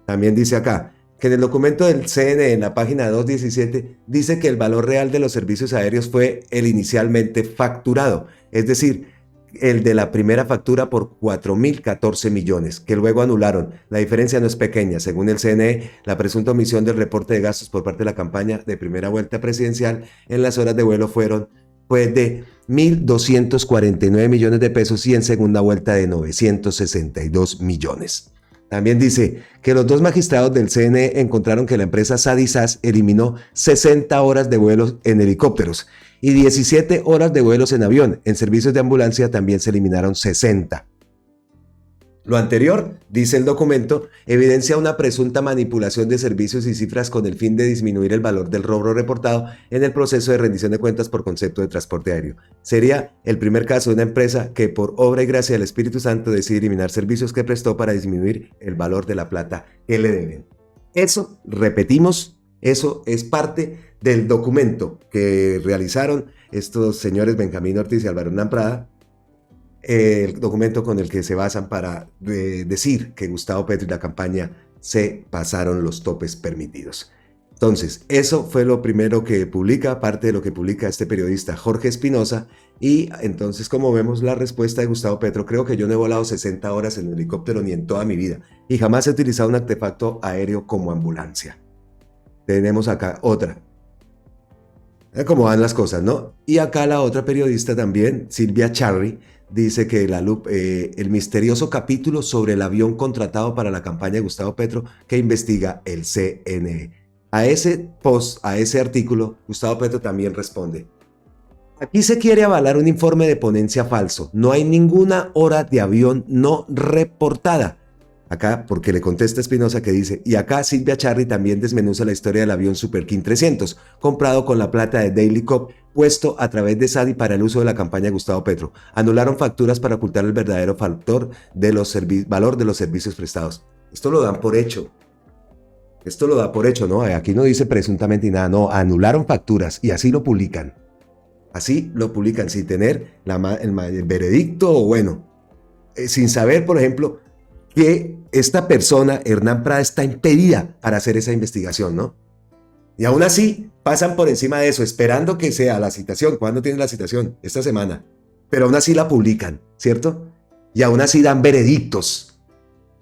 También dice acá que en el documento del CNE, en la página 217, dice que el valor real de los servicios aéreos fue el inicialmente facturado, es decir, el de la primera factura por 4.014 millones, que luego anularon. La diferencia no es pequeña. Según el CNE, la presunta omisión del reporte de gastos por parte de la campaña de primera vuelta presidencial en las horas de vuelo fue de 1.249 millones de pesos y en segunda vuelta de 962 millones. También dice que los dos magistrados del CNE encontraron que la empresa SADISAS eliminó 60 horas de vuelos en helicópteros y 17 horas de vuelos en avión. En servicios de ambulancia también se eliminaron 60. Lo anterior, dice el documento, evidencia una presunta manipulación de servicios y cifras con el fin de disminuir el valor del rubro reportado en el proceso de rendición de cuentas por concepto de transporte aéreo. Sería el primer caso de una empresa que por obra y gracia del Espíritu Santo decide eliminar servicios que prestó para disminuir el valor de la plata que le deben. Eso, repetimos, eso es parte del documento que realizaron estos señores Benjamín Ortiz y Álvaro Hernán Prada, el documento con el que se basan para decir que Gustavo Petro y la campaña se pasaron los topes permitidos. Entonces, eso fue lo primero que publica, parte de lo que publica este periodista Jorge Espinosa, y entonces, como vemos, la respuesta de Gustavo Petro: creo que yo no he volado 60 horas en helicóptero ni en toda mi vida, y jamás he utilizado un artefacto aéreo como ambulancia. Tenemos acá otra. Cómo van las cosas, ¿no? Y acá la otra periodista también, Silvia Charri, dice que el misterioso capítulo sobre el avión contratado para la campaña de Gustavo Petro que investiga el CNE. A ese post, a ese artículo, Gustavo Petro también responde: aquí se quiere avalar un informe de ponencia falso. No hay ninguna hora de avión no reportada. Acá, porque le contesta Espinosa, que dice, y acá Silvia Charri también desmenuza la historia del avión Super King 300, comprado con la plata de Daily Cop, puesto a través de SADI para el uso de la campaña de Gustavo Petro. Anularon facturas para ocultar el verdadero valor de los servicios prestados. Esto lo dan por hecho. Esto lo da por hecho, ¿no? Aquí no dice presuntamente nada, no, anularon facturas y así lo publican. Así lo publican, sin tener el veredicto, o bueno, sin saber, por ejemplo, que esta persona, Hernán Prada, está impedida para hacer esa investigación, ¿no? Y aún así pasan por encima de eso, esperando que sea la citación. ¿Cuándo tiene la citación? Esta semana. Pero aún así la publican, ¿cierto? Y aún así dan veredictos.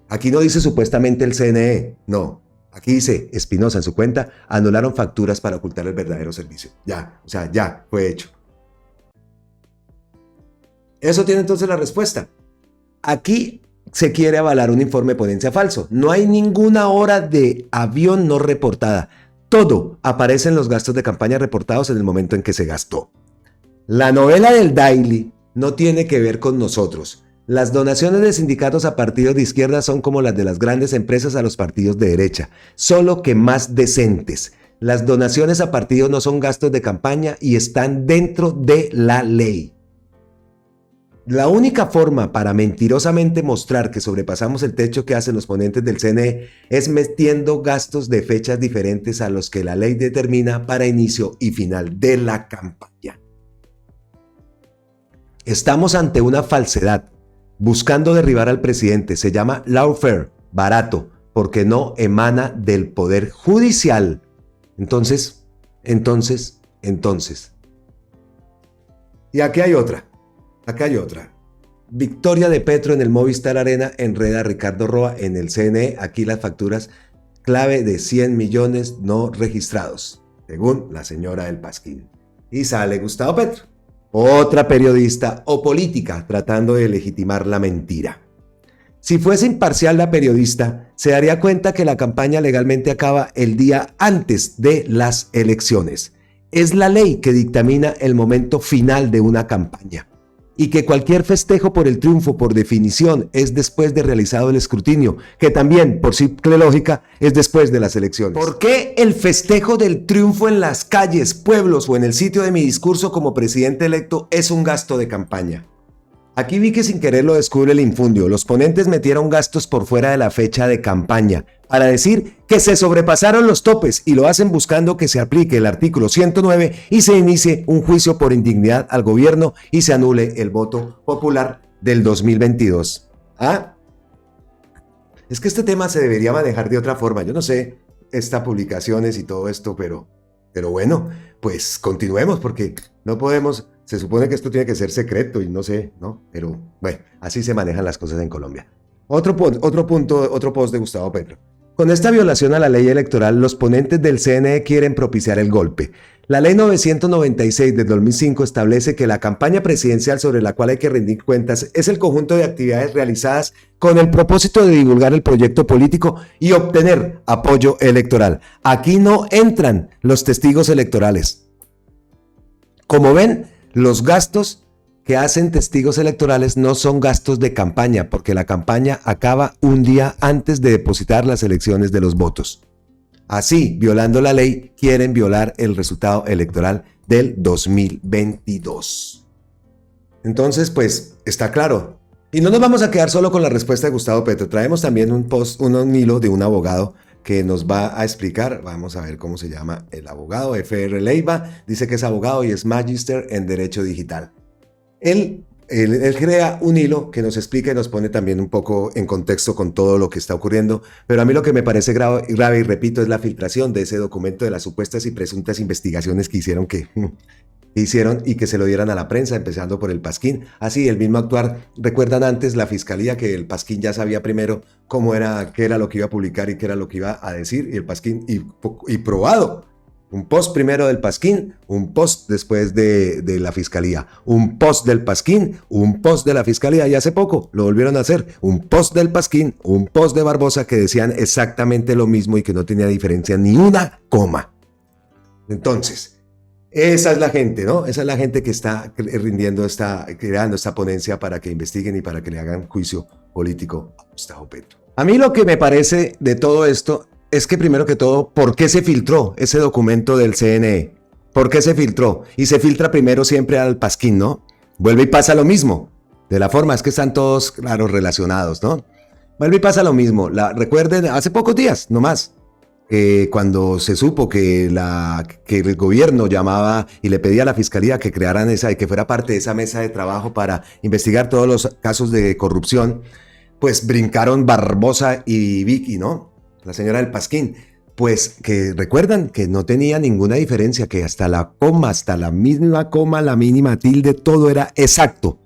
Aquí no dice supuestamente el CNE, no. Aquí dice Espinosa en su cuenta: anularon facturas para ocultar el verdadero servicio. Ya, o sea, ya fue hecho. Eso tiene entonces la respuesta. Aquí se quiere avalar un informe de ponencia falso. No hay ninguna hora de avión no reportada. Todo aparece en los gastos de campaña reportados en el momento en que se gastó. La novela del Daily no tiene que ver con nosotros. Las donaciones de sindicatos a partidos de izquierda son como las de las grandes empresas a los partidos de derecha, solo que más decentes. Las donaciones a partidos no son gastos de campaña y están dentro de la ley. La única forma para mentirosamente mostrar que sobrepasamos el techo que hacen los ponentes del CNE es metiendo gastos de fechas diferentes a los que la ley determina para inicio y final de la campaña. Estamos ante una falsedad, buscando derribar al presidente. Se llama lawfare, barato, porque no emana del poder judicial. Entonces. Y aquí hay otra. Acá hay otra. Victoria de Petro en el Movistar Arena enreda a Ricardo Roa en el CNE. Aquí las facturas clave de 100 millones no registrados, según la señora del Pasquín. Y sale Gustavo Petro, otra periodista o política, tratando de legitimar la mentira. Si fuese imparcial la periodista, se daría cuenta que la campaña legalmente acaba el día antes de las elecciones. Es la ley que dictamina el momento final de una campaña y que cualquier festejo por el triunfo, por definición, es después de realizado el escrutinio, que también, por simple lógica, es después de las elecciones. ¿Por qué el festejo del triunfo en las calles, pueblos o en el sitio de mi discurso como presidente electo es un gasto de campaña? Aquí vi que sin querer lo descubre el infundio. Los ponentes metieron gastos por fuera de la fecha de campaña para decir que se sobrepasaron los topes y lo hacen buscando que se aplique el artículo 109 y se inicie un juicio por indignidad al gobierno y se anule el voto popular del 2022. ¿Ah? Es que este tema se debería manejar de otra forma. Yo no sé, estas publicaciones y todo esto, pero bueno, pues continuemos porque no podemos... Se supone que esto tiene que ser secreto y no sé, ¿no? Pero bueno, así se manejan las cosas en Colombia. Otro post de Gustavo Petro. Con esta violación a la ley electoral, los ponentes del CNE quieren propiciar el golpe. La ley 996 de 2005 establece que la campaña presidencial sobre la cual hay que rendir cuentas es el conjunto de actividades realizadas con el propósito de divulgar el proyecto político y obtener apoyo electoral. Aquí no entran los testigos electorales. Como ven, los gastos que hacen testigos electorales no son gastos de campaña, porque la campaña acaba un día antes de depositar las elecciones de los votos. Así, violando la ley, quieren violar el resultado electoral del 2022. Entonces, pues, está claro. Y no nos vamos a quedar solo con la respuesta de Gustavo Petro. Traemos también un hilo de un abogado que nos va a explicar, vamos a ver cómo se llama el abogado, F.R. Leiva, dice que es abogado y es Magister en Derecho Digital. Él crea un hilo que nos explica y nos pone también un poco en contexto con todo lo que está ocurriendo, pero a mí lo que me parece grave y repito es la filtración de ese documento de las supuestas y presuntas investigaciones que hicieron y que se lo dieran a la prensa, empezando por el Pasquín. Así, el mismo actuar, recuerdan antes la fiscalía que el Pasquín ya sabía primero qué era lo que iba a publicar y qué era lo que iba a decir, y el Pasquín, y probado. Un post primero del Pasquín, un post después de la fiscalía, un post del Pasquín, un post de la fiscalía, y hace poco lo volvieron a hacer, un post del Pasquín, un post de Barbosa que decían exactamente lo mismo y que no tenía diferencia ni una coma. Entonces, esa es la gente, ¿no? Esa es la gente que está creando esta ponencia para que investiguen y para que le hagan juicio político a Gustavo Petro. A mí lo que me parece de todo esto es que primero que todo, ¿por qué se filtró ese documento del CNE? ¿Por qué se filtró? Y se filtra primero siempre al Pasquín, ¿no? Vuelve y pasa lo mismo. De la forma, es que están todos, claro, relacionados, ¿no? Vuelve y pasa lo mismo. Recuerden, hace pocos días, nomás, cuando se supo que el gobierno llamaba y le pedía a la fiscalía que crearan y que fuera parte de esa mesa de trabajo para investigar todos los casos de corrupción, pues brincaron Barbosa y Vicky, ¿no? La señora del Pasquín. Pues que recuerdan que no tenía ninguna diferencia, que hasta la coma, hasta la misma coma, la mínima tilde, todo era exacto.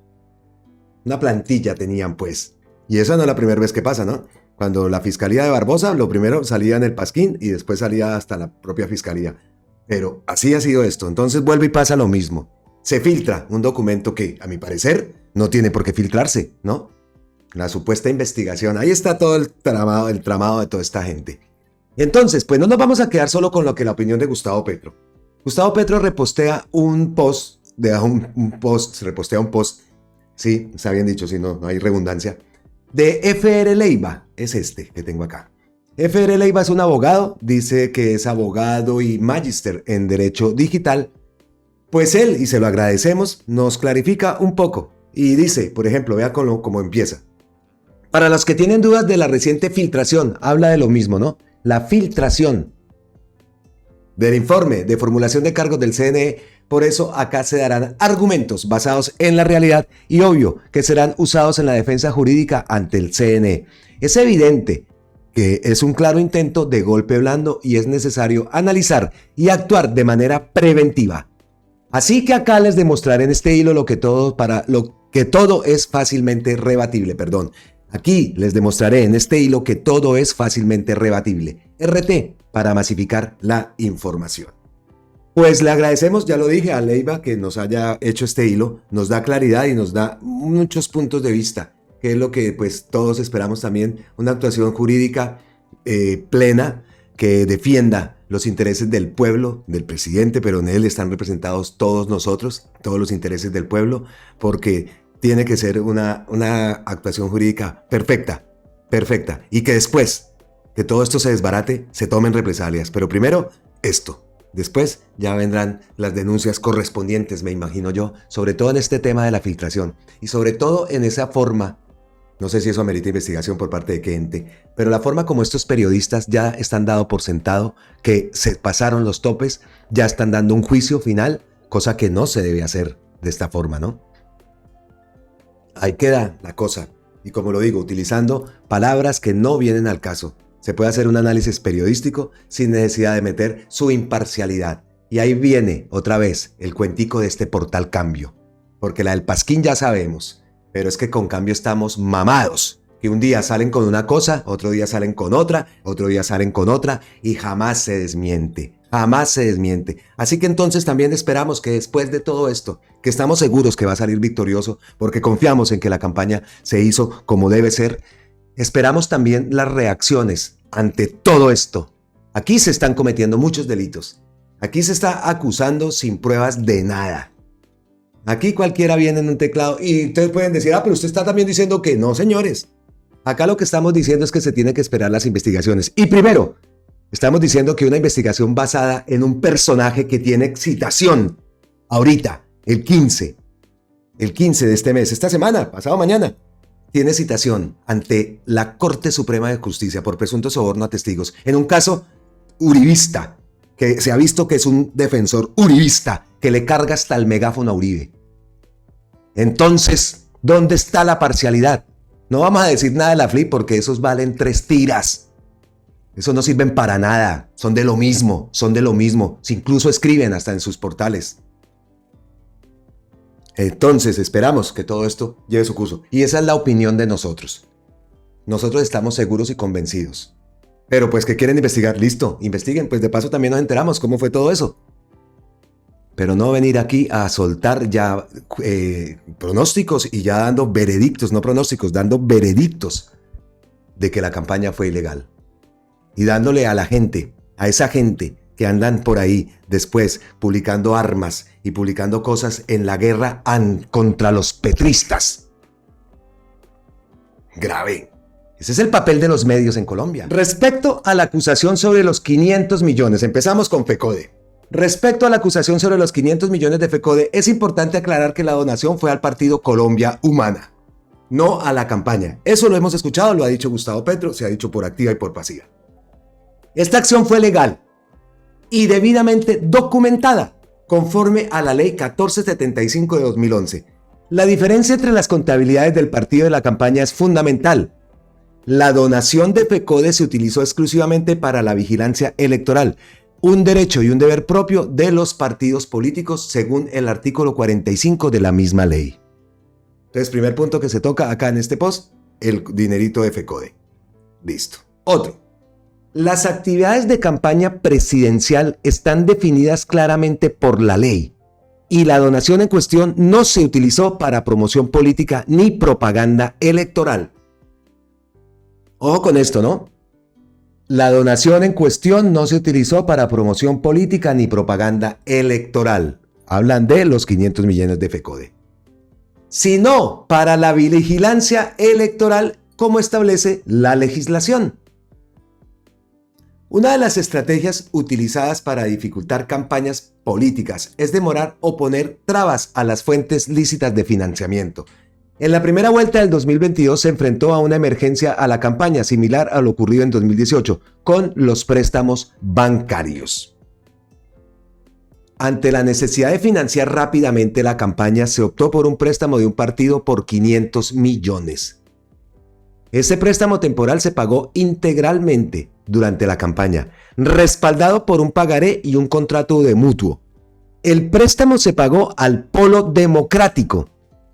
Una plantilla tenían, pues. Y esa no es la primera vez que pasa, ¿no? Cuando la fiscalía de Barbosa, lo primero salía en el Pasquín y después salía hasta la propia fiscalía. Pero así ha sido esto. Entonces vuelve y pasa lo mismo. Se filtra un documento que, a mi parecer, no tiene por qué filtrarse, ¿no? La supuesta investigación. Ahí está todo el tramado de toda esta gente. Entonces, pues no nos vamos a quedar solo con la opinión de Gustavo Petro. Gustavo Petro repostea un post, repostea un post, sí, está bien dicho, sí, no hay redundancia, de F.R. Leiva, es este que tengo acá. F.R. Leiva es un abogado, dice que es abogado y magíster en Derecho Digital. Pues él, y se lo agradecemos, nos clarifica un poco y dice, por ejemplo, vea cómo empieza. Para los que tienen dudas de la reciente filtración, habla de lo mismo, ¿no? La filtración del informe de formulación de cargos del CNE, por eso acá se darán argumentos basados en la realidad y obvio que serán usados en la defensa jurídica ante el CNE. Es evidente que es un claro intento de golpe blando y es necesario analizar y actuar de manera preventiva. Así que acá les demostraré en este hilo lo que todo es fácilmente rebatible, Aquí les demostraré en este hilo que todo es fácilmente rebatible. RT para masificar la información. Pues le agradecemos, ya lo dije, a Leiva que nos haya hecho este hilo, nos da claridad y nos da muchos puntos de vista que es lo que pues todos esperamos también, una actuación jurídica plena que defienda los intereses del pueblo, del presidente, pero en él están representados todos nosotros, todos los intereses del pueblo, porque tiene que ser una actuación jurídica perfecta, y que después que todo esto se desbarate, se tomen represalias, pero primero esto. Después ya vendrán las denuncias correspondientes, me imagino yo, sobre todo en este tema de la filtración y sobre todo en esa forma, no sé si eso amerita investigación por parte de qué ente, pero la forma como estos periodistas ya están dado por sentado que se pasaron los topes, ya están dando un juicio final, cosa que no se debe hacer de esta forma, ¿no? Ahí queda la cosa, y como lo digo, utilizando palabras que no vienen al caso. Se puede hacer un análisis periodístico sin necesidad de meter su imparcialidad. Y ahí viene otra vez el cuentico de este portal Cambio. Porque la del Pasquín ya sabemos, pero es que con Cambio estamos mamados. Que un día salen con una cosa, otro día salen con otra, otro día salen con otra y jamás se desmiente. Jamás se desmiente. Así que entonces también esperamos que después de todo esto, que estamos seguros que va a salir victorioso, porque confiamos en que la campaña se hizo como debe ser, esperamos también las reacciones ante todo esto. Aquí se están cometiendo muchos delitos. Aquí se está acusando sin pruebas de nada. Aquí cualquiera viene en un teclado y ustedes pueden decir, pero usted está también diciendo que no, señores. Acá lo que estamos diciendo es que se tiene que esperar las investigaciones. Y primero, estamos diciendo que una investigación basada en un personaje que tiene citación ahorita, el 15 de este mes, esta semana, pasado mañana, tiene citación ante la Corte Suprema de Justicia por presunto soborno a testigos en un caso uribista, que se ha visto que es un defensor uribista que le carga hasta el megáfono a Uribe. Entonces, ¿dónde está la parcialidad? No vamos a decir nada de la FLIP porque esos valen 3 tiras. Esos no sirven para nada, son de lo mismo. Si incluso escriben hasta en sus portales. Entonces esperamos que todo esto lleve su curso. Y esa es la opinión de nosotros. Nosotros estamos seguros y convencidos. Pero pues que quieren investigar, listo, investiguen. Pues de paso también nos enteramos cómo fue todo eso. Pero no venir aquí a soltar ya pronósticos y ya dando veredictos, no pronósticos, dando veredictos de que la campaña fue ilegal. Y dándole a la gente, a esa gente que andan por ahí después publicando armas y publicando cosas en la guerra contra los petristas. Grave. Ese es el papel de los medios en Colombia. Respecto a la acusación sobre los 500 millones, empezamos con FECODE. Respecto a la acusación sobre los 500 millones de FECODE, es importante aclarar que la donación fue al partido Colombia Humana, no a la campaña. Eso lo hemos escuchado, lo ha dicho Gustavo Petro, se ha dicho por activa y por pasiva. Esta acción fue legal y debidamente documentada, conforme a la Ley 1475 de 2011. La diferencia entre las contabilidades del partido y la campaña es fundamental. La donación de FECODE se utilizó exclusivamente para la vigilancia electoral, un derecho y un deber propio de los partidos políticos según el artículo 45 de la misma ley. Entonces, primer punto que se toca acá en este post, el dinerito de FECODE. Listo. Otro. Las actividades de campaña presidencial están definidas claramente por la ley y la donación en cuestión no se utilizó para promoción política ni propaganda electoral. Ojo con esto, ¿no? La donación en cuestión no se utilizó para promoción política ni propaganda electoral. Hablan de los 500 millones de FECODE. Sino para la vigilancia electoral como establece la legislación. Una de las estrategias utilizadas para dificultar campañas políticas es demorar o poner trabas a las fuentes lícitas de financiamiento. En la primera vuelta del 2022 se enfrentó a una emergencia a la campaña similar a lo ocurrido en 2018 con los préstamos bancarios. Ante la necesidad de financiar rápidamente la campaña, se optó por un préstamo de un partido por 500 millones. Ese préstamo temporal se pagó integralmente durante la campaña, respaldado por un pagaré y un contrato de mutuo. El préstamo se pagó al Polo Democrático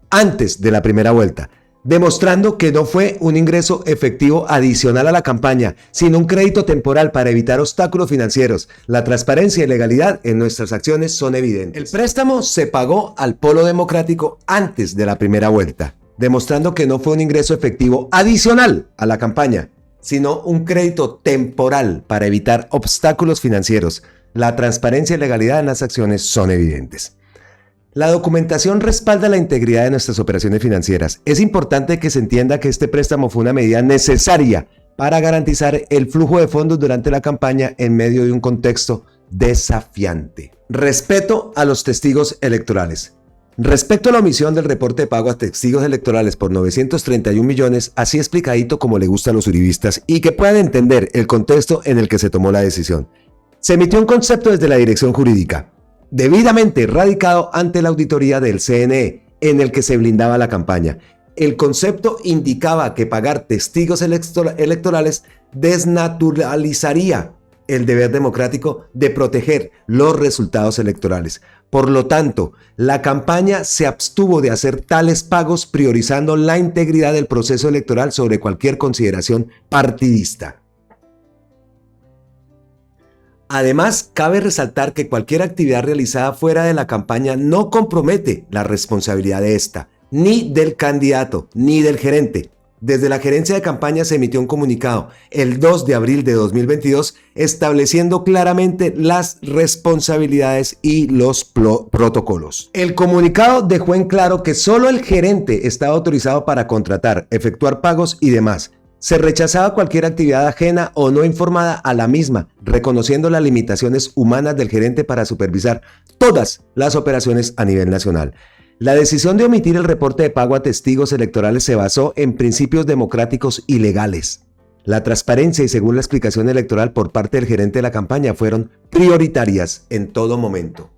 antes de la primera vuelta, demostrando que no fue un ingreso efectivo adicional a la campaña, sino un crédito temporal para evitar obstáculos financieros. La transparencia y legalidad en nuestras acciones son evidentes. El préstamo se pagó al Polo Democrático antes de la primera vuelta, demostrando que no fue un ingreso efectivo adicional a la campaña, sino un crédito temporal para evitar obstáculos financieros. La transparencia y legalidad en las acciones son evidentes. La documentación respalda la integridad de nuestras operaciones financieras. Es importante que se entienda que este préstamo fue una medida necesaria para garantizar el flujo de fondos durante la campaña en medio de un contexto desafiante. Respeto a los testigos electorales. Respecto a la omisión del reporte de pago a testigos electorales por 931 millones, así explicadito como le gusta a los uribistas y que puedan entender el contexto en el que se tomó la decisión. Se emitió un concepto desde la dirección jurídica, debidamente radicado ante la auditoría del CNE, en el que se blindaba la campaña. El concepto indicaba que pagar testigos electorales desnaturalizaría el deber democrático de proteger los resultados electorales. Por lo tanto, la campaña se abstuvo de hacer tales pagos priorizando la integridad del proceso electoral sobre cualquier consideración partidista. Además, cabe resaltar que cualquier actividad realizada fuera de la campaña no compromete la responsabilidad de esta, ni del candidato, ni del gerente. Desde la gerencia de campaña se emitió un comunicado el 2 de abril de 2022 estableciendo claramente las responsabilidades y los protocolos. El comunicado dejó en claro que solo el gerente estaba autorizado para contratar, efectuar pagos y demás. Se rechazaba cualquier actividad ajena o no informada a la misma, reconociendo las limitaciones humanas del gerente para supervisar todas las operaciones a nivel nacional. La decisión de omitir el reporte de pago a testigos electorales se basó en principios democráticos y legales. La transparencia y según la explicación electoral por parte del gerente de la campaña fueron prioritarias en todo momento.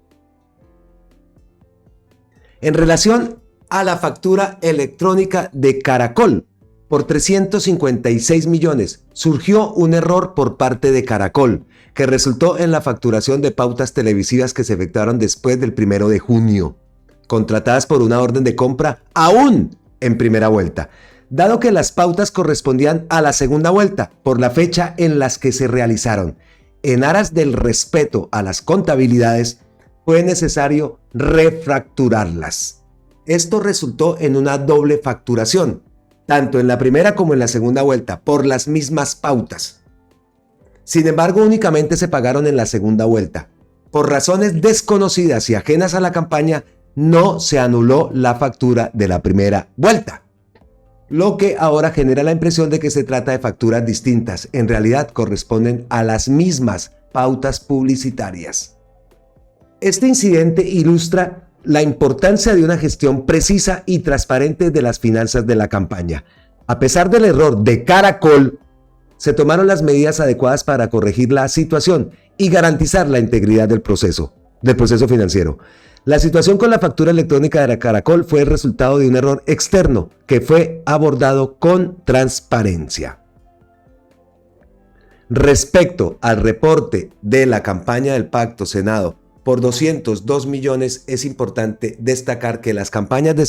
En relación a la factura electrónica de Caracol, por 356 millones, surgió un error por parte de Caracol, que resultó en la facturación de pautas televisivas que se efectuaron después del 1 de junio, contratadas por una orden de compra aún en primera vuelta, dado que las pautas correspondían a la segunda vuelta por la fecha en las que se realizaron. En aras del respeto a las contabilidades, fue necesario refacturarlas. Esto resultó en una doble facturación, tanto en la primera como en la segunda vuelta, por las mismas pautas. Sin embargo, únicamente se pagaron en la segunda vuelta. Por razones desconocidas y ajenas a la campaña, no se anuló la factura de la primera vuelta, lo que ahora genera la impresión de que se trata de facturas distintas. En realidad corresponden a las mismas pautas publicitarias. Este incidente ilustra la importancia de una gestión precisa y transparente de las finanzas de la campaña. A pesar del error de Caracol, se tomaron las medidas adecuadas para corregir la situación y garantizar la integridad del proceso financiero. La situación con la factura electrónica de Caracol fue el resultado de un error externo que fue abordado con transparencia. Respecto al reporte de la campaña del Pacto Senado por 202 millones, es importante destacar que las campañas de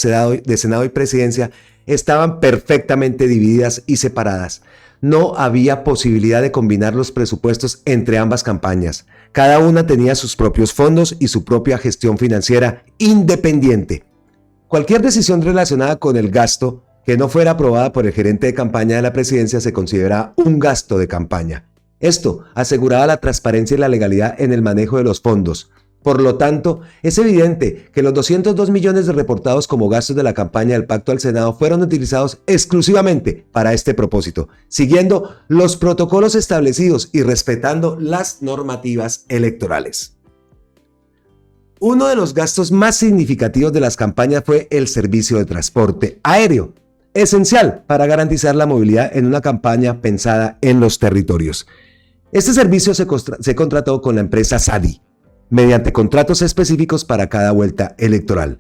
Senado y Presidencia estaban perfectamente divididas y separadas. No había posibilidad de combinar los presupuestos entre ambas campañas. Cada una tenía sus propios fondos y su propia gestión financiera independiente. Cualquier decisión relacionada con el gasto que no fuera aprobada por el gerente de campaña de la presidencia se considera un gasto de campaña. Esto aseguraba la transparencia y la legalidad en el manejo de los fondos. Por lo tanto, es evidente que los 202 millones reportados como gastos de la campaña del Pacto al Senado fueron utilizados exclusivamente para este propósito, siguiendo los protocolos establecidos y respetando las normativas electorales. Uno de los gastos más significativos de las campañas fue el servicio de transporte aéreo, esencial para garantizar la movilidad en una campaña pensada en los territorios. Este servicio se contrató con la empresa SADI, mediante contratos específicos para cada vuelta electoral.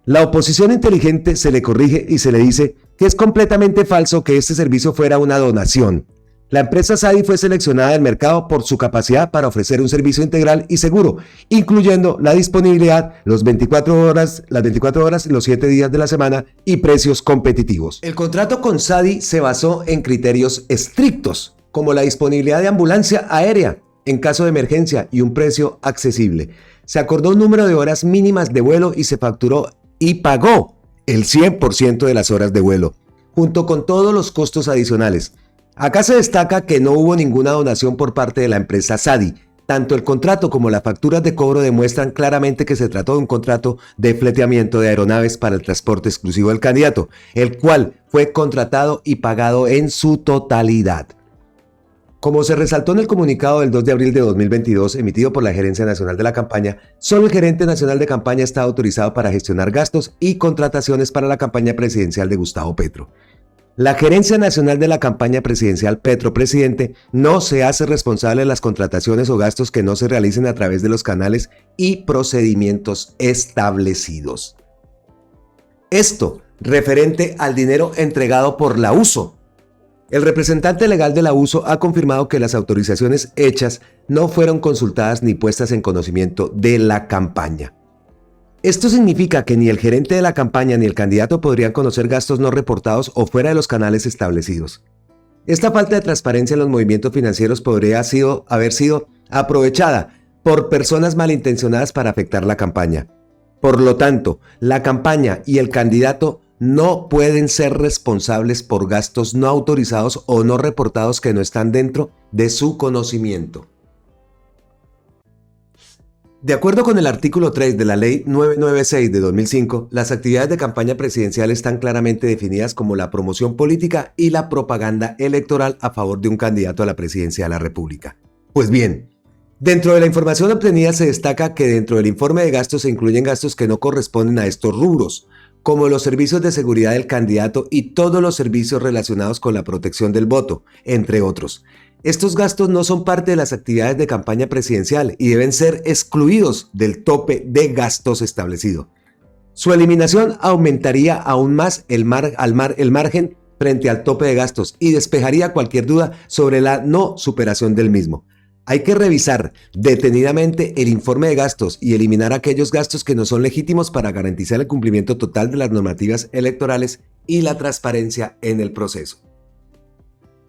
La oposición inteligente se le corrige y se le dice que es completamente falso que este servicio fuera una donación. La empresa SADI fue seleccionada del mercado por su capacidad para ofrecer un servicio integral y seguro, incluyendo la disponibilidad las 24 horas y los 7 días de la semana y precios competitivos. El contrato con SADI se basó en criterios estrictos, como la disponibilidad de ambulancia aérea en caso de emergencia y un precio accesible. Se acordó un número de horas mínimas de vuelo y se facturó y pagó el 100% de las horas de vuelo, junto con todos los costos adicionales. Acá se destaca que no hubo ninguna donación por parte de la empresa SADI. Tanto el contrato como las facturas de cobro demuestran claramente que se trató de un contrato de fleteamiento de aeronaves para el transporte exclusivo del candidato, el cual fue contratado y pagado en su totalidad. Como se resaltó en el comunicado del 2 de abril de 2022 emitido por la Gerencia Nacional de la Campaña, solo el gerente nacional de campaña está autorizado para gestionar gastos y contrataciones para la campaña presidencial de Gustavo Petro. La Gerencia Nacional de la Campaña Presidencial Petro Presidente no se hace responsable de las contrataciones o gastos que no se realicen a través de los canales y procedimientos establecidos. Esto referente al dinero entregado por la USO. El representante legal de la USO ha confirmado que las autorizaciones hechas no fueron consultadas ni puestas en conocimiento de la campaña. Esto significa que ni el gerente de la campaña ni el candidato podrían conocer gastos no reportados o fuera de los canales establecidos. Esta falta de transparencia en los movimientos financieros podría haber sido aprovechada por personas malintencionadas para afectar la campaña. Por lo tanto, la campaña y el candidato no pueden ser responsables por gastos no autorizados o no reportados que no están dentro de su conocimiento. De acuerdo con el artículo 3 de la Ley 996 de 2005, las actividades de campaña presidencial están claramente definidas como la promoción política y la propaganda electoral a favor de un candidato a la presidencia de la República. Pues bien, dentro de la información obtenida se destaca que dentro del informe de gastos se incluyen gastos que no corresponden a estos rubros, como los servicios de seguridad del candidato y todos los servicios relacionados con la protección del voto, entre otros. Estos gastos no son parte de las actividades de campaña presidencial y deben ser excluidos del tope de gastos establecido. Su eliminación aumentaría aún más el margen frente al tope de gastos y despejaría cualquier duda sobre la no superación del mismo. Hay que revisar detenidamente el informe de gastos y eliminar aquellos gastos que no son legítimos para garantizar el cumplimiento total de las normativas electorales y la transparencia en el proceso.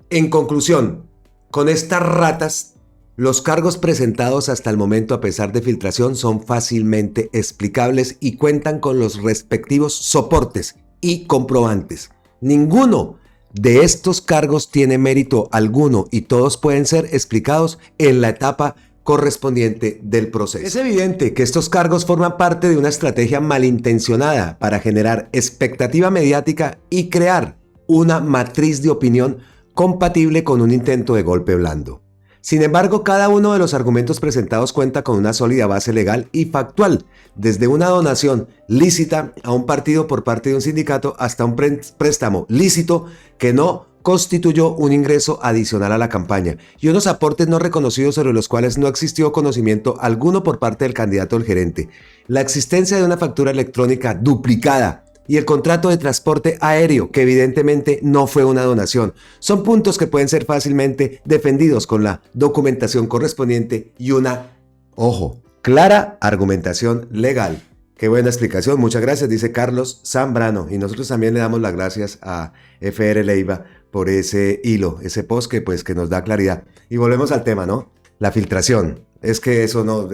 En conclusión, con estas ratas, los cargos presentados hasta el momento a pesar de filtración son fácilmente explicables y cuentan con los respectivos soportes y comprobantes. Ninguno de estos cargos tiene mérito alguno y todos pueden ser explicados en la etapa correspondiente del proceso. Es evidente que estos cargos forman parte de una estrategia malintencionada para generar expectativa mediática y crear una matriz de opinión compatible con un intento de golpe blando. Sin embargo, cada uno de los argumentos presentados cuenta con una sólida base legal y factual, desde una donación lícita a un partido por parte de un sindicato hasta un préstamo lícito que no constituyó un ingreso adicional a la campaña y unos aportes no reconocidos sobre los cuales no existió conocimiento alguno por parte del candidato o el gerente. La existencia de una factura electrónica duplicada y el contrato de transporte aéreo, que evidentemente no fue una donación. Son puntos que pueden ser fácilmente defendidos con la documentación correspondiente y una, ojo, clara argumentación legal. Qué buena explicación, muchas gracias, dice Carlos Zambrano. Y nosotros también le damos las gracias a FR Leiva por ese hilo, ese post que nos da claridad. Y volvemos al tema, ¿no? La filtración. Es que eso no,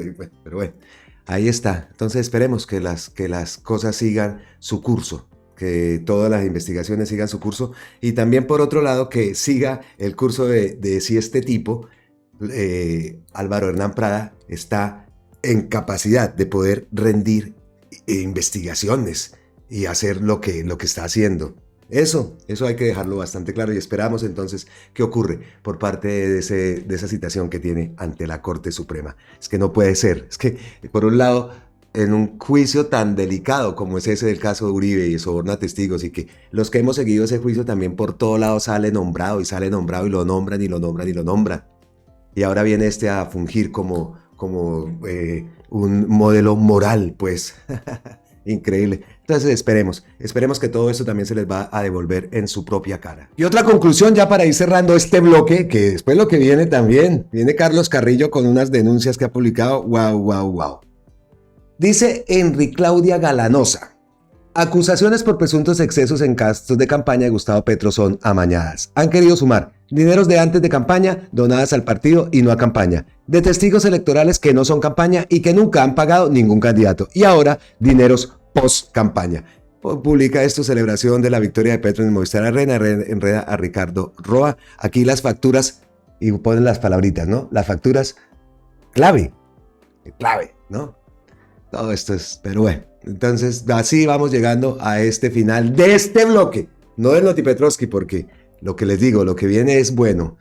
pero bueno. Ahí está. Entonces esperemos que las cosas sigan su curso, que todas las investigaciones sigan su curso y también por otro lado que siga el curso de si este tipo, Álvaro Hernán Prada, está en capacidad de poder rendir investigaciones y hacer lo que está haciendo. Eso hay que dejarlo bastante claro y esperamos entonces qué ocurre por parte de esa citación que tiene ante la Corte Suprema. Es que no puede ser, es que por un lado en un juicio tan delicado como es ese del caso de Uribe y el soborno a testigos y que los que hemos seguido ese juicio también por todo lado sale nombrado y lo nombran y lo nombran y lo nombran. Y ahora viene a fungir como un modelo moral, pues. Increíble. Entonces esperemos que todo esto también se les va a devolver en su propia cara. Y otra conclusión ya para ir cerrando este bloque, que después lo que viene también, viene Carlos Carrillo con unas denuncias que ha publicado, wow. Dice Henry Claudia Galanosa, acusaciones por presuntos excesos en gastos de campaña de Gustavo Petro son amañadas. Han querido sumar dineros de antes de campaña, donadas al partido y no a campaña, de testigos electorales que no son campaña y que nunca han pagado ningún candidato, y ahora dineros post campaña. publica esto, celebración de la victoria de Petro en Movistar Arena, enreda a Ricardo Roa. Aquí las facturas, y ponen las palabritas, ¿no? Las facturas, clave, ¿no? Todo esto es, pero bueno. Entonces, así vamos llegando a este final de este bloque, no del Notipetrovsky, porque lo que les digo, lo que viene es bueno.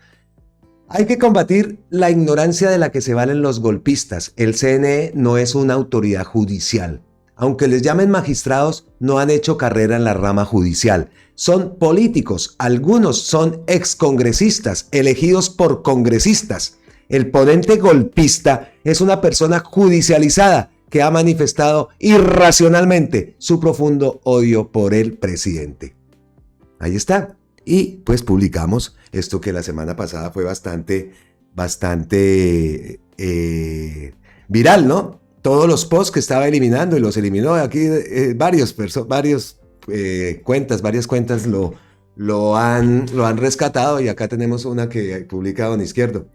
Hay que combatir la ignorancia de la que se valen los golpistas. El CNE no es una autoridad judicial. Aunque les llamen magistrados, no han hecho carrera en la rama judicial. Son políticos, algunos son excongresistas, elegidos por congresistas. El ponente golpista es una persona judicializada que ha manifestado irracionalmente su profundo odio por el presidente. Ahí está. Y pues publicamos esto que la semana pasada fue bastante viral, ¿no? Todos los posts que estaba eliminando, y los eliminó aquí varias cuentas lo han rescatado, y acá tenemos una que publica Don Izquierdo.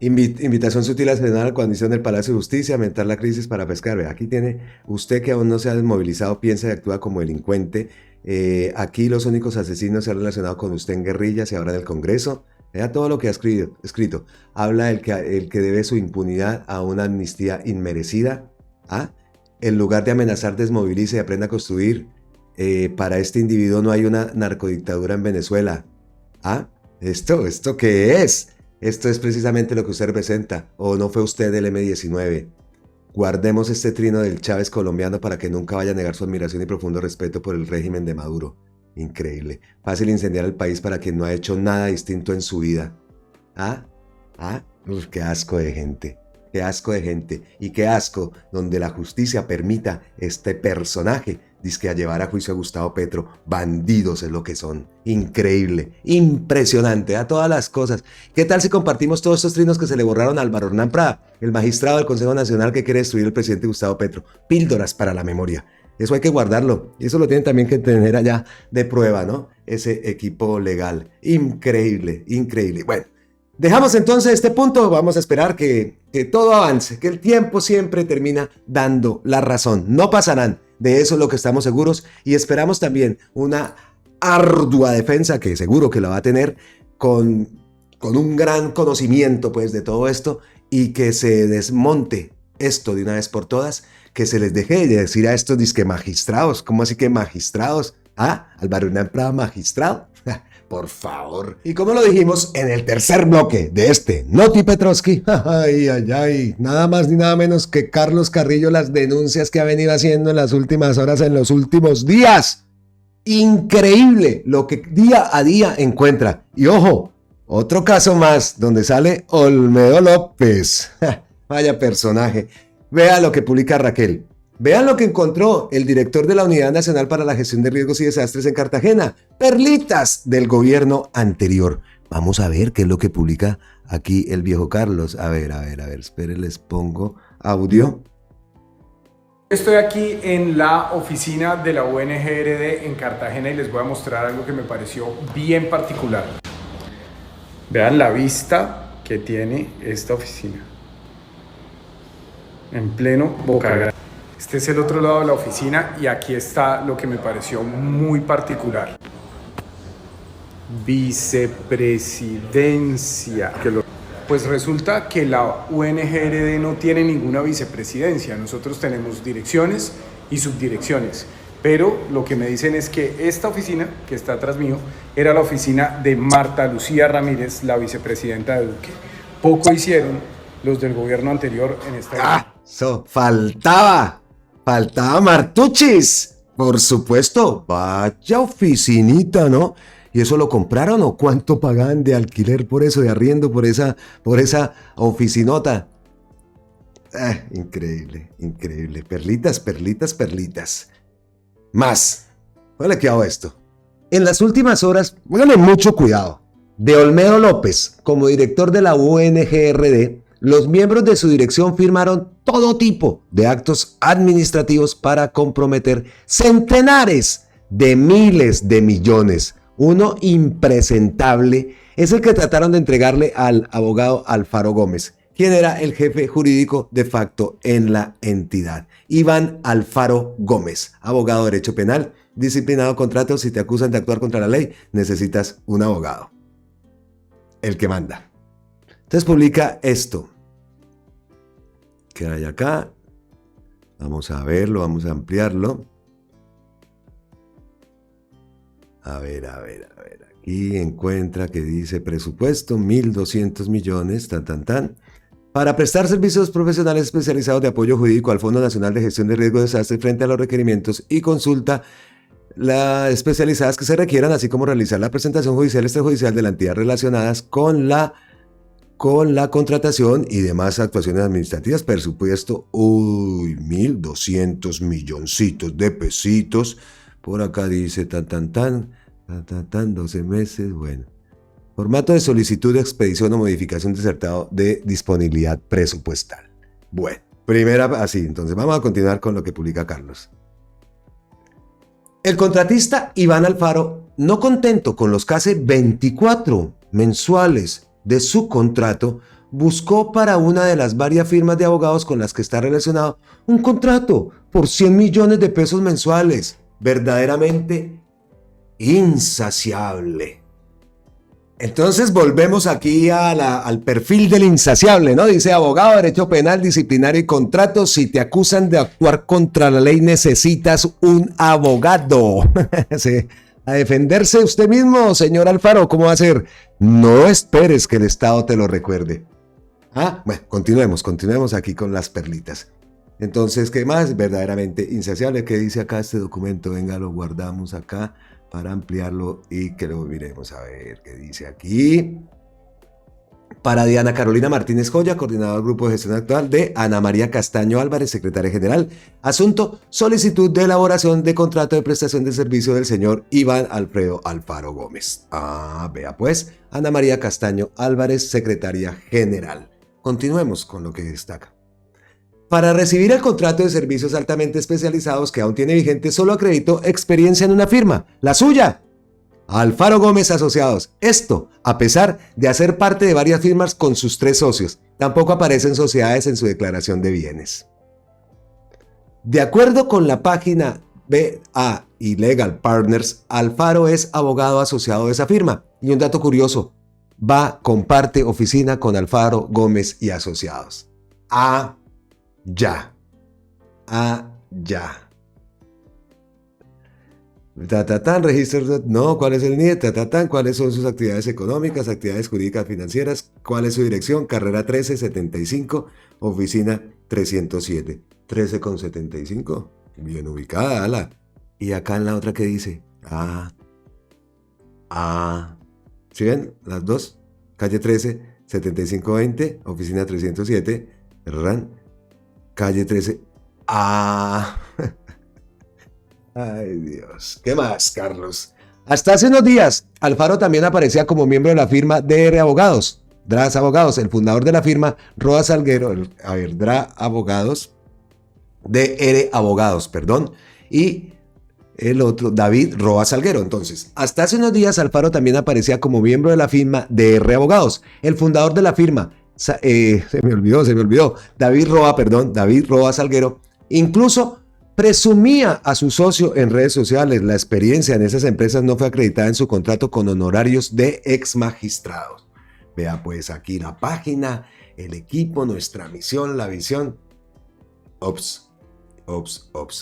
Invitación sutil a frenar la condición del Palacio de Justicia, aumentar la crisis para pescar. Aquí tiene usted que aún no se ha desmovilizado, piensa y actúa como delincuente. Aquí los únicos asesinos se han relacionado con usted en guerrillas y ahora en el Congreso. Vea todo lo que ha escrito. Habla el que debe su impunidad a una amnistía inmerecida. En lugar de amenazar, desmovilice y aprenda a construir. Para este individuo no hay una narcodictadura en Venezuela. ¿Esto qué es? Esto es precisamente lo que usted representa. ¿O no fue usted del M-19? Guardemos este trino del Chávez colombiano para que nunca vaya a negar su admiración y profundo respeto por el régimen de Maduro. Increíble. Fácil incendiar el país para quien no ha hecho nada distinto en su vida. Qué asco de gente. Qué asco de gente. Y qué asco donde la justicia permita este personaje dizque a llevar a juicio a Gustavo Petro. Bandidos es lo que son. Increíble. Impresionante. A todas las cosas. ¿Qué tal si compartimos todos estos trinos que se le borraron a Álvaro Hernán Prada, el magistrado del Consejo Nacional que quiere destruir al presidente Gustavo Petro? Píldoras para la memoria. Eso hay que guardarlo. Y eso lo tienen también que tener allá de prueba, ¿no? Ese equipo legal. Increíble, increíble. Bueno, dejamos entonces este punto. Vamos a esperar que todo avance, que el tiempo siempre termina dando la razón. No pasarán. De eso es lo que estamos seguros. Y esperamos también una ardua defensa, que seguro que la va a tener, con un gran conocimiento pues de todo esto, y que se desmonte esto de una vez por todas, que se les deje de decir a estos disque magistrados. ¿Cómo así que magistrados? Álvaro Hernán Prada magistrado. Por favor. Y como lo dijimos en el tercer bloque de este Notipetrovsky, nada más ni nada menos que Carlos Carrillo, las denuncias que ha venido haciendo en las últimas horas, en los últimos días. Increíble lo que día a día encuentra. Y ojo, otro caso más donde sale Olmedo López. Vaya personaje. Vea lo que publica Raquel. Vean lo que encontró el director de la Unidad Nacional para la Gestión de Riesgos y Desastres en Cartagena. Perlitas del gobierno anterior. Vamos a ver qué es lo que publica aquí el viejo Carlos. A ver. Esperen, les pongo audio. Estoy aquí en la oficina de la UNGRD en Cartagena y les voy a mostrar algo que me pareció bien particular. Vean la vista que tiene esta oficina. En pleno Boca Grande. Este es el otro lado de la oficina y aquí está lo que me pareció muy particular. Vicepresidencia. Pues resulta que la UNGRD no tiene ninguna vicepresidencia. Nosotros tenemos direcciones y subdirecciones. Pero lo que me dicen es que esta oficina, que está atrás mío, era la oficina de Marta Lucía Ramírez, la vicepresidenta de Duque. Poco hicieron los del gobierno anterior en esta... Faltaba Martuchis, por supuesto. Vaya oficinita, ¿no? ¿Y eso lo compraron o cuánto pagaban de alquiler por eso, de arriendo por esa oficinota? Increíble. Perlitas. Más. Póngale cuidado a esto. En las últimas horas, póngale mucho cuidado. De Olmedo López, como director de la UNGRD, los miembros de su dirección firmaron todo tipo de actos administrativos para comprometer centenares de miles de millones. Uno impresentable es el que trataron de entregarle al abogado Alfaro Gómez, quien era el jefe jurídico de facto en la entidad. Iván Alfaro Gómez, abogado de derecho penal, disciplinado contrato. Si te acusan de actuar contra la ley, necesitas un abogado. El que manda. Entonces publica esto. ¿Qué hay acá? Vamos a verlo, vamos a ampliarlo. A ver. Aquí encuentra que dice presupuesto 1.200 millones, para prestar servicios profesionales especializados de apoyo jurídico al Fondo Nacional de Gestión de Riesgo de Desastre frente a los requerimientos y consulta las especializadas que se requieran, así como realizar la presentación judicial y extrajudicial de la entidad relacionadas con la contratación y demás actuaciones administrativas. Presupuesto, 1.200 milloncitos de pesitos. Por acá dice 12 meses, bueno. Formato de solicitud de expedición o modificación disertado de disponibilidad presupuestal. Bueno, primera, así, entonces vamos a continuar con lo que publica Carlos. El contratista Iván Alfaro, no contento con los casi 24 mensuales de su contrato, buscó para una de las varias firmas de abogados con las que está relacionado un contrato por 100 millones de pesos mensuales. Verdaderamente insaciable. Entonces volvemos aquí al perfil del insaciable, ¿no? Dice abogado, derecho penal, disciplinario y contrato. Si te acusan de actuar contra la ley, necesitas un abogado. Sí. A defenderse usted mismo, señor Alfaro, ¿cómo va a ser? No esperes que el Estado te lo recuerde. Bueno, continuemos aquí con las perlitas. Entonces, ¿qué más? Verdaderamente insaciable. ¿Qué dice acá este documento? Venga, lo guardamos acá para ampliarlo y que lo miremos a ver qué dice aquí. Para Diana Carolina Martínez Joya, coordinadora del Grupo de Gestión Actual, de Ana María Castaño Álvarez, secretaria general. Asunto, solicitud de elaboración de contrato de prestación de servicio del señor Iván Alfredo Alfaro Gómez. Vea pues, Ana María Castaño Álvarez, secretaria general. Continuemos con lo que destaca. Para recibir el contrato de servicios altamente especializados que aún tiene vigente, solo acreditó experiencia en una firma, la suya, Alfaro Gómez Asociados. Esto, a pesar de hacer parte de varias firmas con sus 3 socios. Tampoco aparecen sociedades en su declaración de bienes. De acuerdo con la página BA y Legal Partners, Alfaro es abogado asociado de esa firma. Y un dato curioso, comparte oficina con Alfaro Gómez y Asociados. Ya. Registro, no, ¿cuál es el NIE? ¿Cuáles son sus actividades económicas, actividades jurídicas financieras? ¿Cuál es su dirección? Carrera 1375, oficina 307. 13,75. Bien ubicada, ala. Y acá en la otra que dice, ¿sí ven? Las dos. Calle 13, 7520, oficina 307, calle 13. Ay, Dios. ¿Qué más, Carlos? Hasta hace unos días, Alfaro también aparecía como miembro de la firma DR Abogados. DRAS Abogados, el fundador de la firma, Roa Salguero, DRA Abogados, DR Abogados, y el otro, David Roa Salguero. Entonces, hasta hace unos días, Alfaro también aparecía como miembro de la firma DR Abogados, el fundador de la firma, se me olvidó, David Roa Salguero, incluso presumía a su socio en redes sociales. La experiencia en esas empresas no fue acreditada en su contrato con honorarios de ex magistrados. Vea pues aquí la página, el equipo, nuestra misión, la visión. Ops.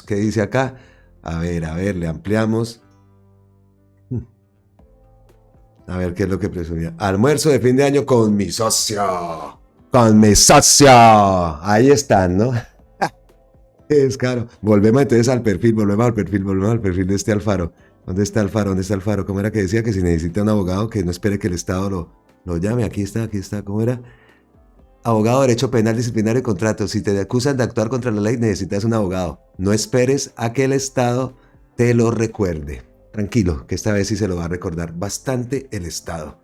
¿Qué dice acá? A ver, le ampliamos. A ver qué es lo que presumía. Almuerzo de fin de año con mi socio. Ahí están, ¿no? Es caro. Volvemos entonces al perfil de este Alfaro. ¿Dónde está Alfaro? ¿Cómo era que decía que si necesita un abogado que no espere que el Estado lo llame? Aquí está. ¿Cómo era? Abogado, derecho penal, disciplinario y contrato. Si te acusan de actuar contra la ley, necesitas un abogado. No esperes a que el Estado te lo recuerde. Tranquilo, que esta vez sí se lo va a recordar bastante el Estado.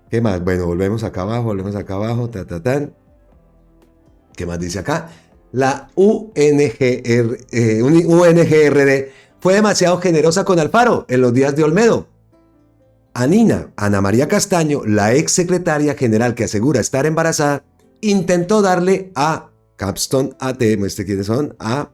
¿Qué más? Bueno, volvemos acá abajo. ¿Qué más dice acá? La UNGRD fue demasiado generosa con Alfaro en los días de Olmedo. Ana María Castaño, la ex secretaria general que asegura estar embarazada, intentó darle a Capstone AT, muestre quiénes son, a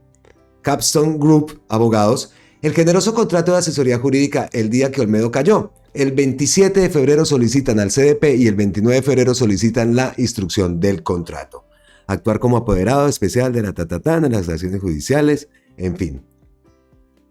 Capstone Group Abogados, el generoso contrato de asesoría jurídica el día que Olmedo cayó. El 27 de febrero solicitan al CDP y el 29 de febrero solicitan la instrucción del contrato. Actuar como apoderado especial de la tatatán en las acciones judiciales, en fin.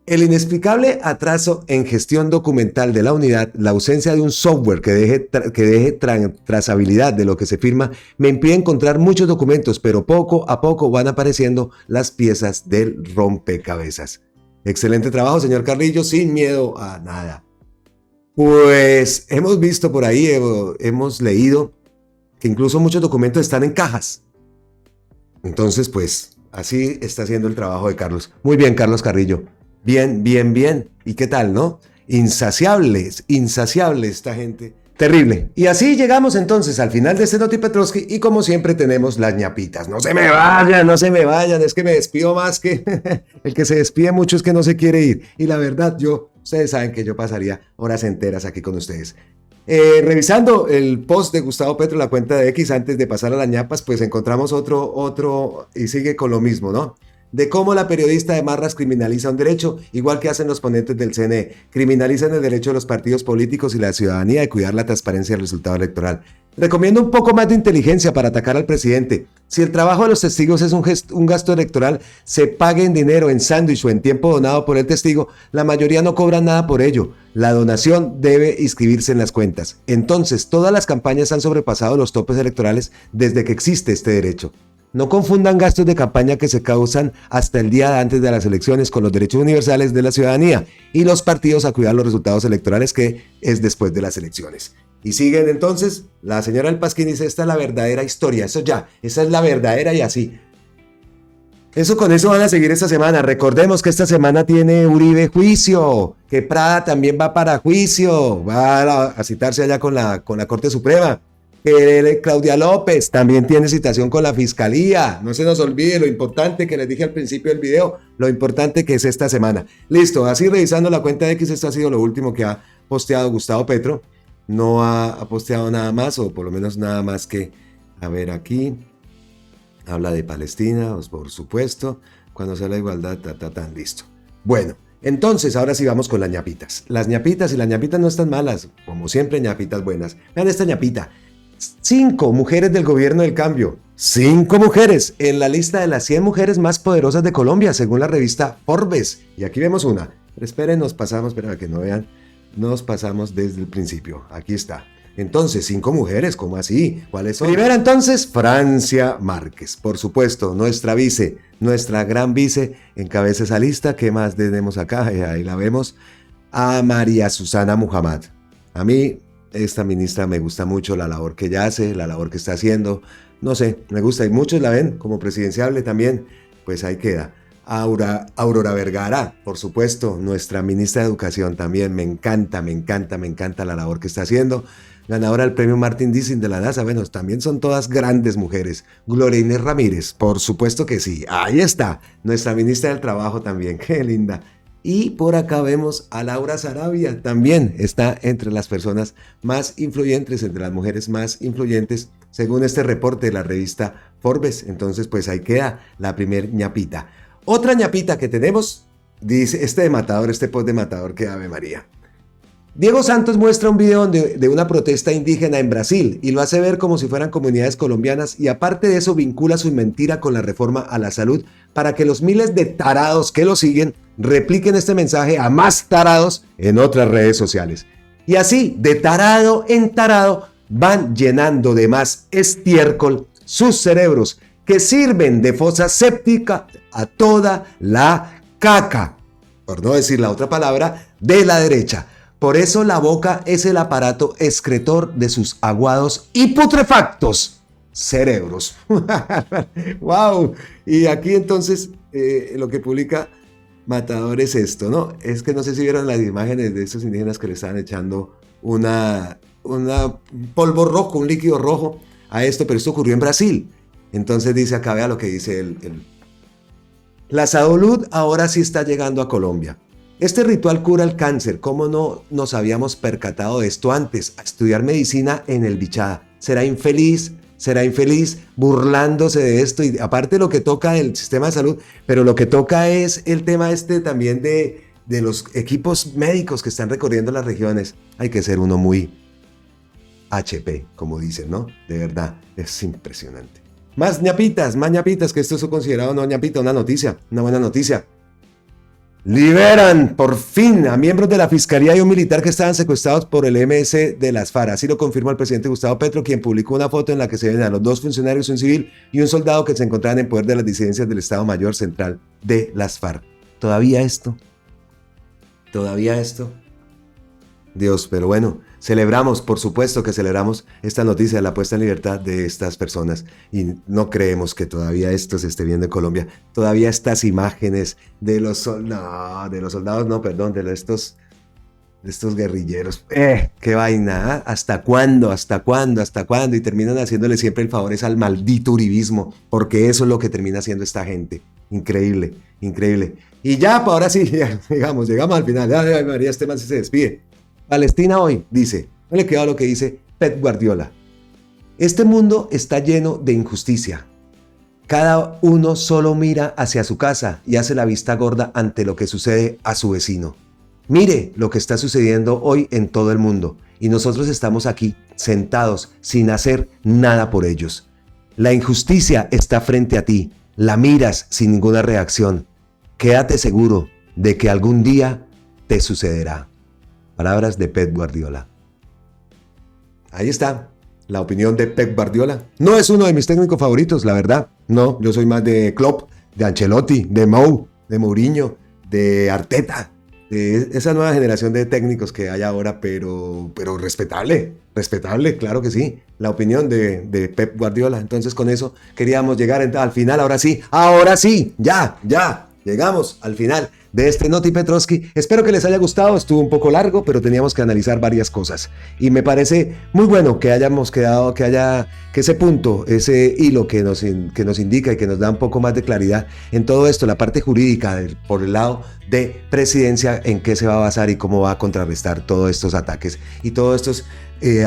El inexplicable atraso en gestión documental de la unidad, la ausencia de un software que deje trazabilidad de lo que se firma, me impide encontrar muchos documentos, pero poco a poco van apareciendo las piezas del rompecabezas. Excelente trabajo, señor Carrillo, sin miedo a nada. Pues hemos visto por ahí, hemos leído que incluso muchos documentos están en cajas. Entonces, pues, así está haciendo el trabajo de Carlos. Muy bien, Carlos Carrillo. Bien, bien, bien. ¿Y qué tal, no? Insaciable esta gente. Terrible. Y así llegamos entonces al final de este Noti Petrovsky y como siempre tenemos las ñapitas. No se me vayan, es que me despido más que... El que se despide mucho es que no se quiere ir. Y la verdad, ustedes saben que yo pasaría horas enteras aquí con ustedes. Revisando el post de Gustavo Petro, la cuenta de X, antes de pasar a las ñapas, pues encontramos otro y sigue con lo mismo, ¿no? De cómo la periodista de Marras criminaliza un derecho, igual que hacen los ponentes del CNE. Criminalizan el derecho de los partidos políticos y la ciudadanía de cuidar la transparencia del resultado electoral. Recomiendo un poco más de inteligencia para atacar al presidente. Si el trabajo de los testigos es un gasto electoral, se pague en dinero, en sándwich o en tiempo donado por el testigo, la mayoría no cobran nada por ello. La donación debe inscribirse en las cuentas. Entonces, todas las campañas han sobrepasado los topes electorales desde que existe este derecho. No confundan gastos de campaña que se causan hasta el día antes de las elecciones con los derechos universales de la ciudadanía y los partidos a cuidar los resultados electorales que es después de las elecciones. Y siguen entonces, la señora El Pasquín dice, esta es la verdadera historia, esa es la verdadera y así. Con eso van a seguir esta semana. Recordemos que esta semana tiene Uribe juicio, que Prada también va para juicio, va a citarse allá con la Corte Suprema. Claudia López también tiene citación con la Fiscalía. No se nos olvide lo importante que les dije al principio del video, lo importante que es esta semana. Listo, así revisando la cuenta de X, esto ha sido lo último que ha posteado Gustavo Petro. No ha posteado nada más, o por lo menos nada más que, a ver aquí, habla de Palestina, por supuesto, cuando sea la igualdad, listo. Bueno, entonces ahora sí vamos con las ñapitas. Las ñapitas no están malas, como siempre ñapitas buenas. Vean esta ñapita. 5 mujeres del gobierno del cambio. 5 mujeres en la lista de las 100 mujeres más poderosas de Colombia, según la revista Forbes. Y aquí vemos una. Pero esperen, nos pasamos, para que no vean. Nos pasamos desde el principio. Aquí está. Entonces, 5 mujeres, ¿cómo así? ¿Cuáles son? Primera entonces, Francia Márquez. Por supuesto, nuestra gran vice, encabeza esa lista. ¿Qué más tenemos acá? Ahí la vemos. A María Susana Muhammad. A mí, esta ministra me gusta mucho la labor que ella hace, la labor que está haciendo. No sé, me gusta. Y muchos la ven como presidenciable también. Pues ahí queda. Aurora Vergara, por supuesto, nuestra ministra de Educación también. Me encanta la labor que está haciendo. Ganadora del premio Martin Dicing de la NASA. Bueno, también son todas grandes mujeres. Gloria Inés Ramírez, por supuesto que sí. Ahí está, nuestra ministra del Trabajo también. Qué linda. Y por acá vemos a Laura Sarabia, también está entre las personas más influyentes, entre las mujeres más influyentes, según este reporte de la revista Forbes. Entonces, pues ahí queda la primer ñapita. Otra ñapita que tenemos, dice este post de Matador, que Ave María. Diego Santos muestra un video de una protesta indígena en Brasil y lo hace ver como si fueran comunidades colombianas, y aparte de eso vincula su mentira con la reforma a la salud para que los miles de tarados que lo siguen repliquen este mensaje a más tarados en otras redes sociales. Y así, de tarado en tarado, van llenando de más estiércol sus cerebros, que sirven de fosa séptica a toda la caca, por no decir la otra palabra, de la derecha. Por eso la boca es el aparato excretor de sus aguados y putrefactos cerebros. ¡Wow! Y aquí entonces lo que publica Matador es esto, ¿no? Es que no sé si vieron las imágenes de esos indígenas que le estaban echando un polvo rojo, un líquido rojo a esto, pero esto ocurrió en Brasil. Entonces dice acá, vea lo que dice él. La salud ahora sí está llegando a Colombia. Este ritual cura el cáncer. ¿Cómo no nos habíamos percatado de esto antes? A estudiar medicina en el Bichada. Será infeliz, será infeliz burlándose de esto, y aparte lo que toca el sistema de salud, pero lo que toca es el tema también de los equipos médicos que están recorriendo las regiones. Hay que ser uno muy HP, como dicen, ¿no? De verdad, es impresionante. Más ñapitas, que esto es considerado no ñapita, una noticia, una buena noticia. Liberan por fin a miembros de la Fiscalía y un militar que estaban secuestrados por el MS de las FARC. Así lo confirmó el presidente Gustavo Petro, quien publicó una foto en la que se ven a los 2 funcionarios, un civil y un soldado que se encontraban en poder de las disidencias del Estado Mayor Central de las FARC. ¿Todavía esto? Dios, pero bueno, celebramos, por supuesto que celebramos esta noticia de la puesta en libertad de estas personas, y no creemos que todavía esto se esté viendo en Colombia. Todavía estas imágenes de los soldados, de estos guerrilleros, qué vaina, ¿eh? ¿Hasta cuándo? Y terminan haciéndole siempre el favor al maldito uribismo, porque eso es lo que termina haciendo esta gente. Increíble. Y ya, ahora sí, ya, llegamos al final. Ay, María, este man se despide. Palestina hoy dice, no le queda lo que dice Pep Guardiola: este mundo está lleno de injusticia. Cada uno solo mira hacia su casa y hace la vista gorda ante lo que sucede a su vecino. Mire lo que está sucediendo hoy en todo el mundo, y nosotros estamos aquí sentados sin hacer nada por ellos. La injusticia está frente a ti, la miras sin ninguna reacción. Quédate seguro de que algún día te sucederá. Palabras de Pep Guardiola. Ahí está la opinión de Pep Guardiola. No es uno de mis técnicos favoritos, la verdad. No, yo soy más de Klopp, de Ancelotti, de Mourinho, de Arteta, de esa nueva generación de técnicos que hay ahora, pero respetable, claro que sí. La opinión de Pep Guardiola. Entonces con eso queríamos llegar al final. Ahora sí, ya. Llegamos al final de este Noti Petrovsky. Espero que les haya gustado. Estuvo un poco largo, pero teníamos que analizar varias cosas. Y me parece muy bueno que hayamos quedado, que ese punto, ese hilo que nos indica y que nos da un poco más de claridad en todo esto, la parte jurídica por el lado de presidencia, en qué se va a basar y cómo va a contrarrestar todos estos ataques y todos estos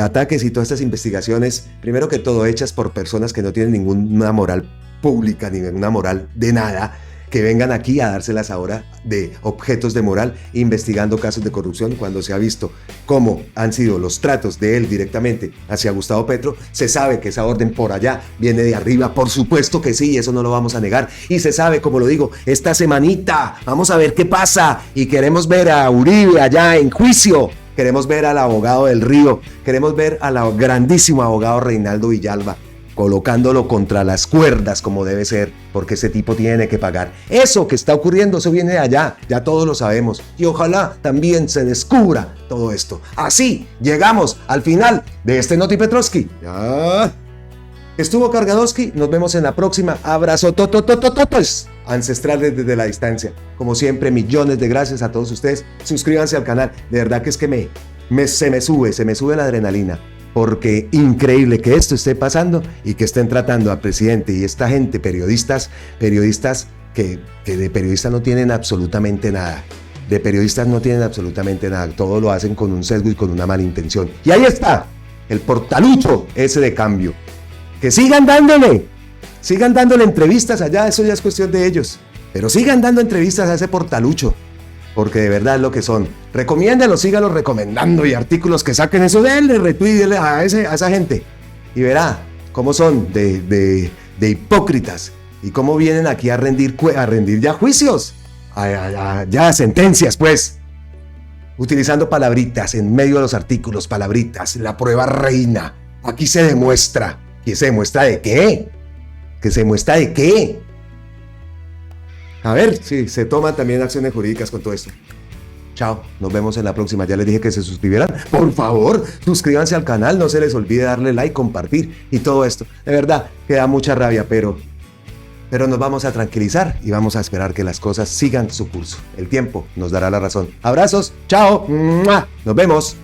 ataques y todas estas investigaciones, primero que todo hechas por personas que no tienen ninguna moral pública ni ninguna moral de nada, que vengan aquí a dárselas ahora de objetos de moral, investigando casos de corrupción, cuando se ha visto cómo han sido los tratos de él directamente hacia Gustavo Petro. Se sabe que esa orden por allá viene de arriba, por supuesto que sí, eso no lo vamos a negar, y se sabe, como lo digo, esta semanita vamos a ver qué pasa, y queremos ver a Uribe allá en juicio, queremos ver al abogado del Río, queremos ver al grandísimo abogado Reinaldo Villalba, colocándolo contra las cuerdas como debe ser, porque ese tipo tiene que pagar. Eso que está ocurriendo, eso viene de allá, ya todos lo sabemos, y ojalá también se descubra todo esto. Así llegamos al final de este Noti Petrovsky. Ya estuvo Cargadowski, nos vemos en la próxima. Abrazo totototototos ancestrales desde la distancia. Como siempre, millones de gracias a todos ustedes. Suscríbanse al canal, de verdad que es que se me sube la adrenalina, porque increíble que esto esté pasando y que estén tratando al presidente y esta gente, periodistas que de periodistas no tienen absolutamente nada. De periodistas no tienen absolutamente nada. Todo lo hacen con un sesgo y con una mala intención. Y ahí está, el portalucho ese de Cambio. Que sigan dándole entrevistas allá, eso ya es cuestión de ellos. Pero sigan dando entrevistas a ese portalucho, porque de verdad es lo que son. Recomiéndalos, sígalos recomendando, y artículos que saquen eso, denle retweet a esa gente, y verá cómo son de hipócritas, y cómo vienen aquí a rendir ya juicios, ya sentencias, pues, utilizando palabritas en medio de los artículos, palabritas, la prueba reina. Aquí se demuestra. ¿Y se demuestra de qué? ¿Que se muestra de qué? A ver si se toman también acciones jurídicas con todo esto. Chao, nos vemos en la próxima. Ya les dije que se suscribieran. Por favor, suscríbanse al canal. No se les olvide darle like, compartir y todo esto. De verdad, que da mucha rabia, pero nos vamos a tranquilizar y vamos a esperar que las cosas sigan su curso. El tiempo nos dará la razón. Abrazos, chao, ¡mua! Nos vemos.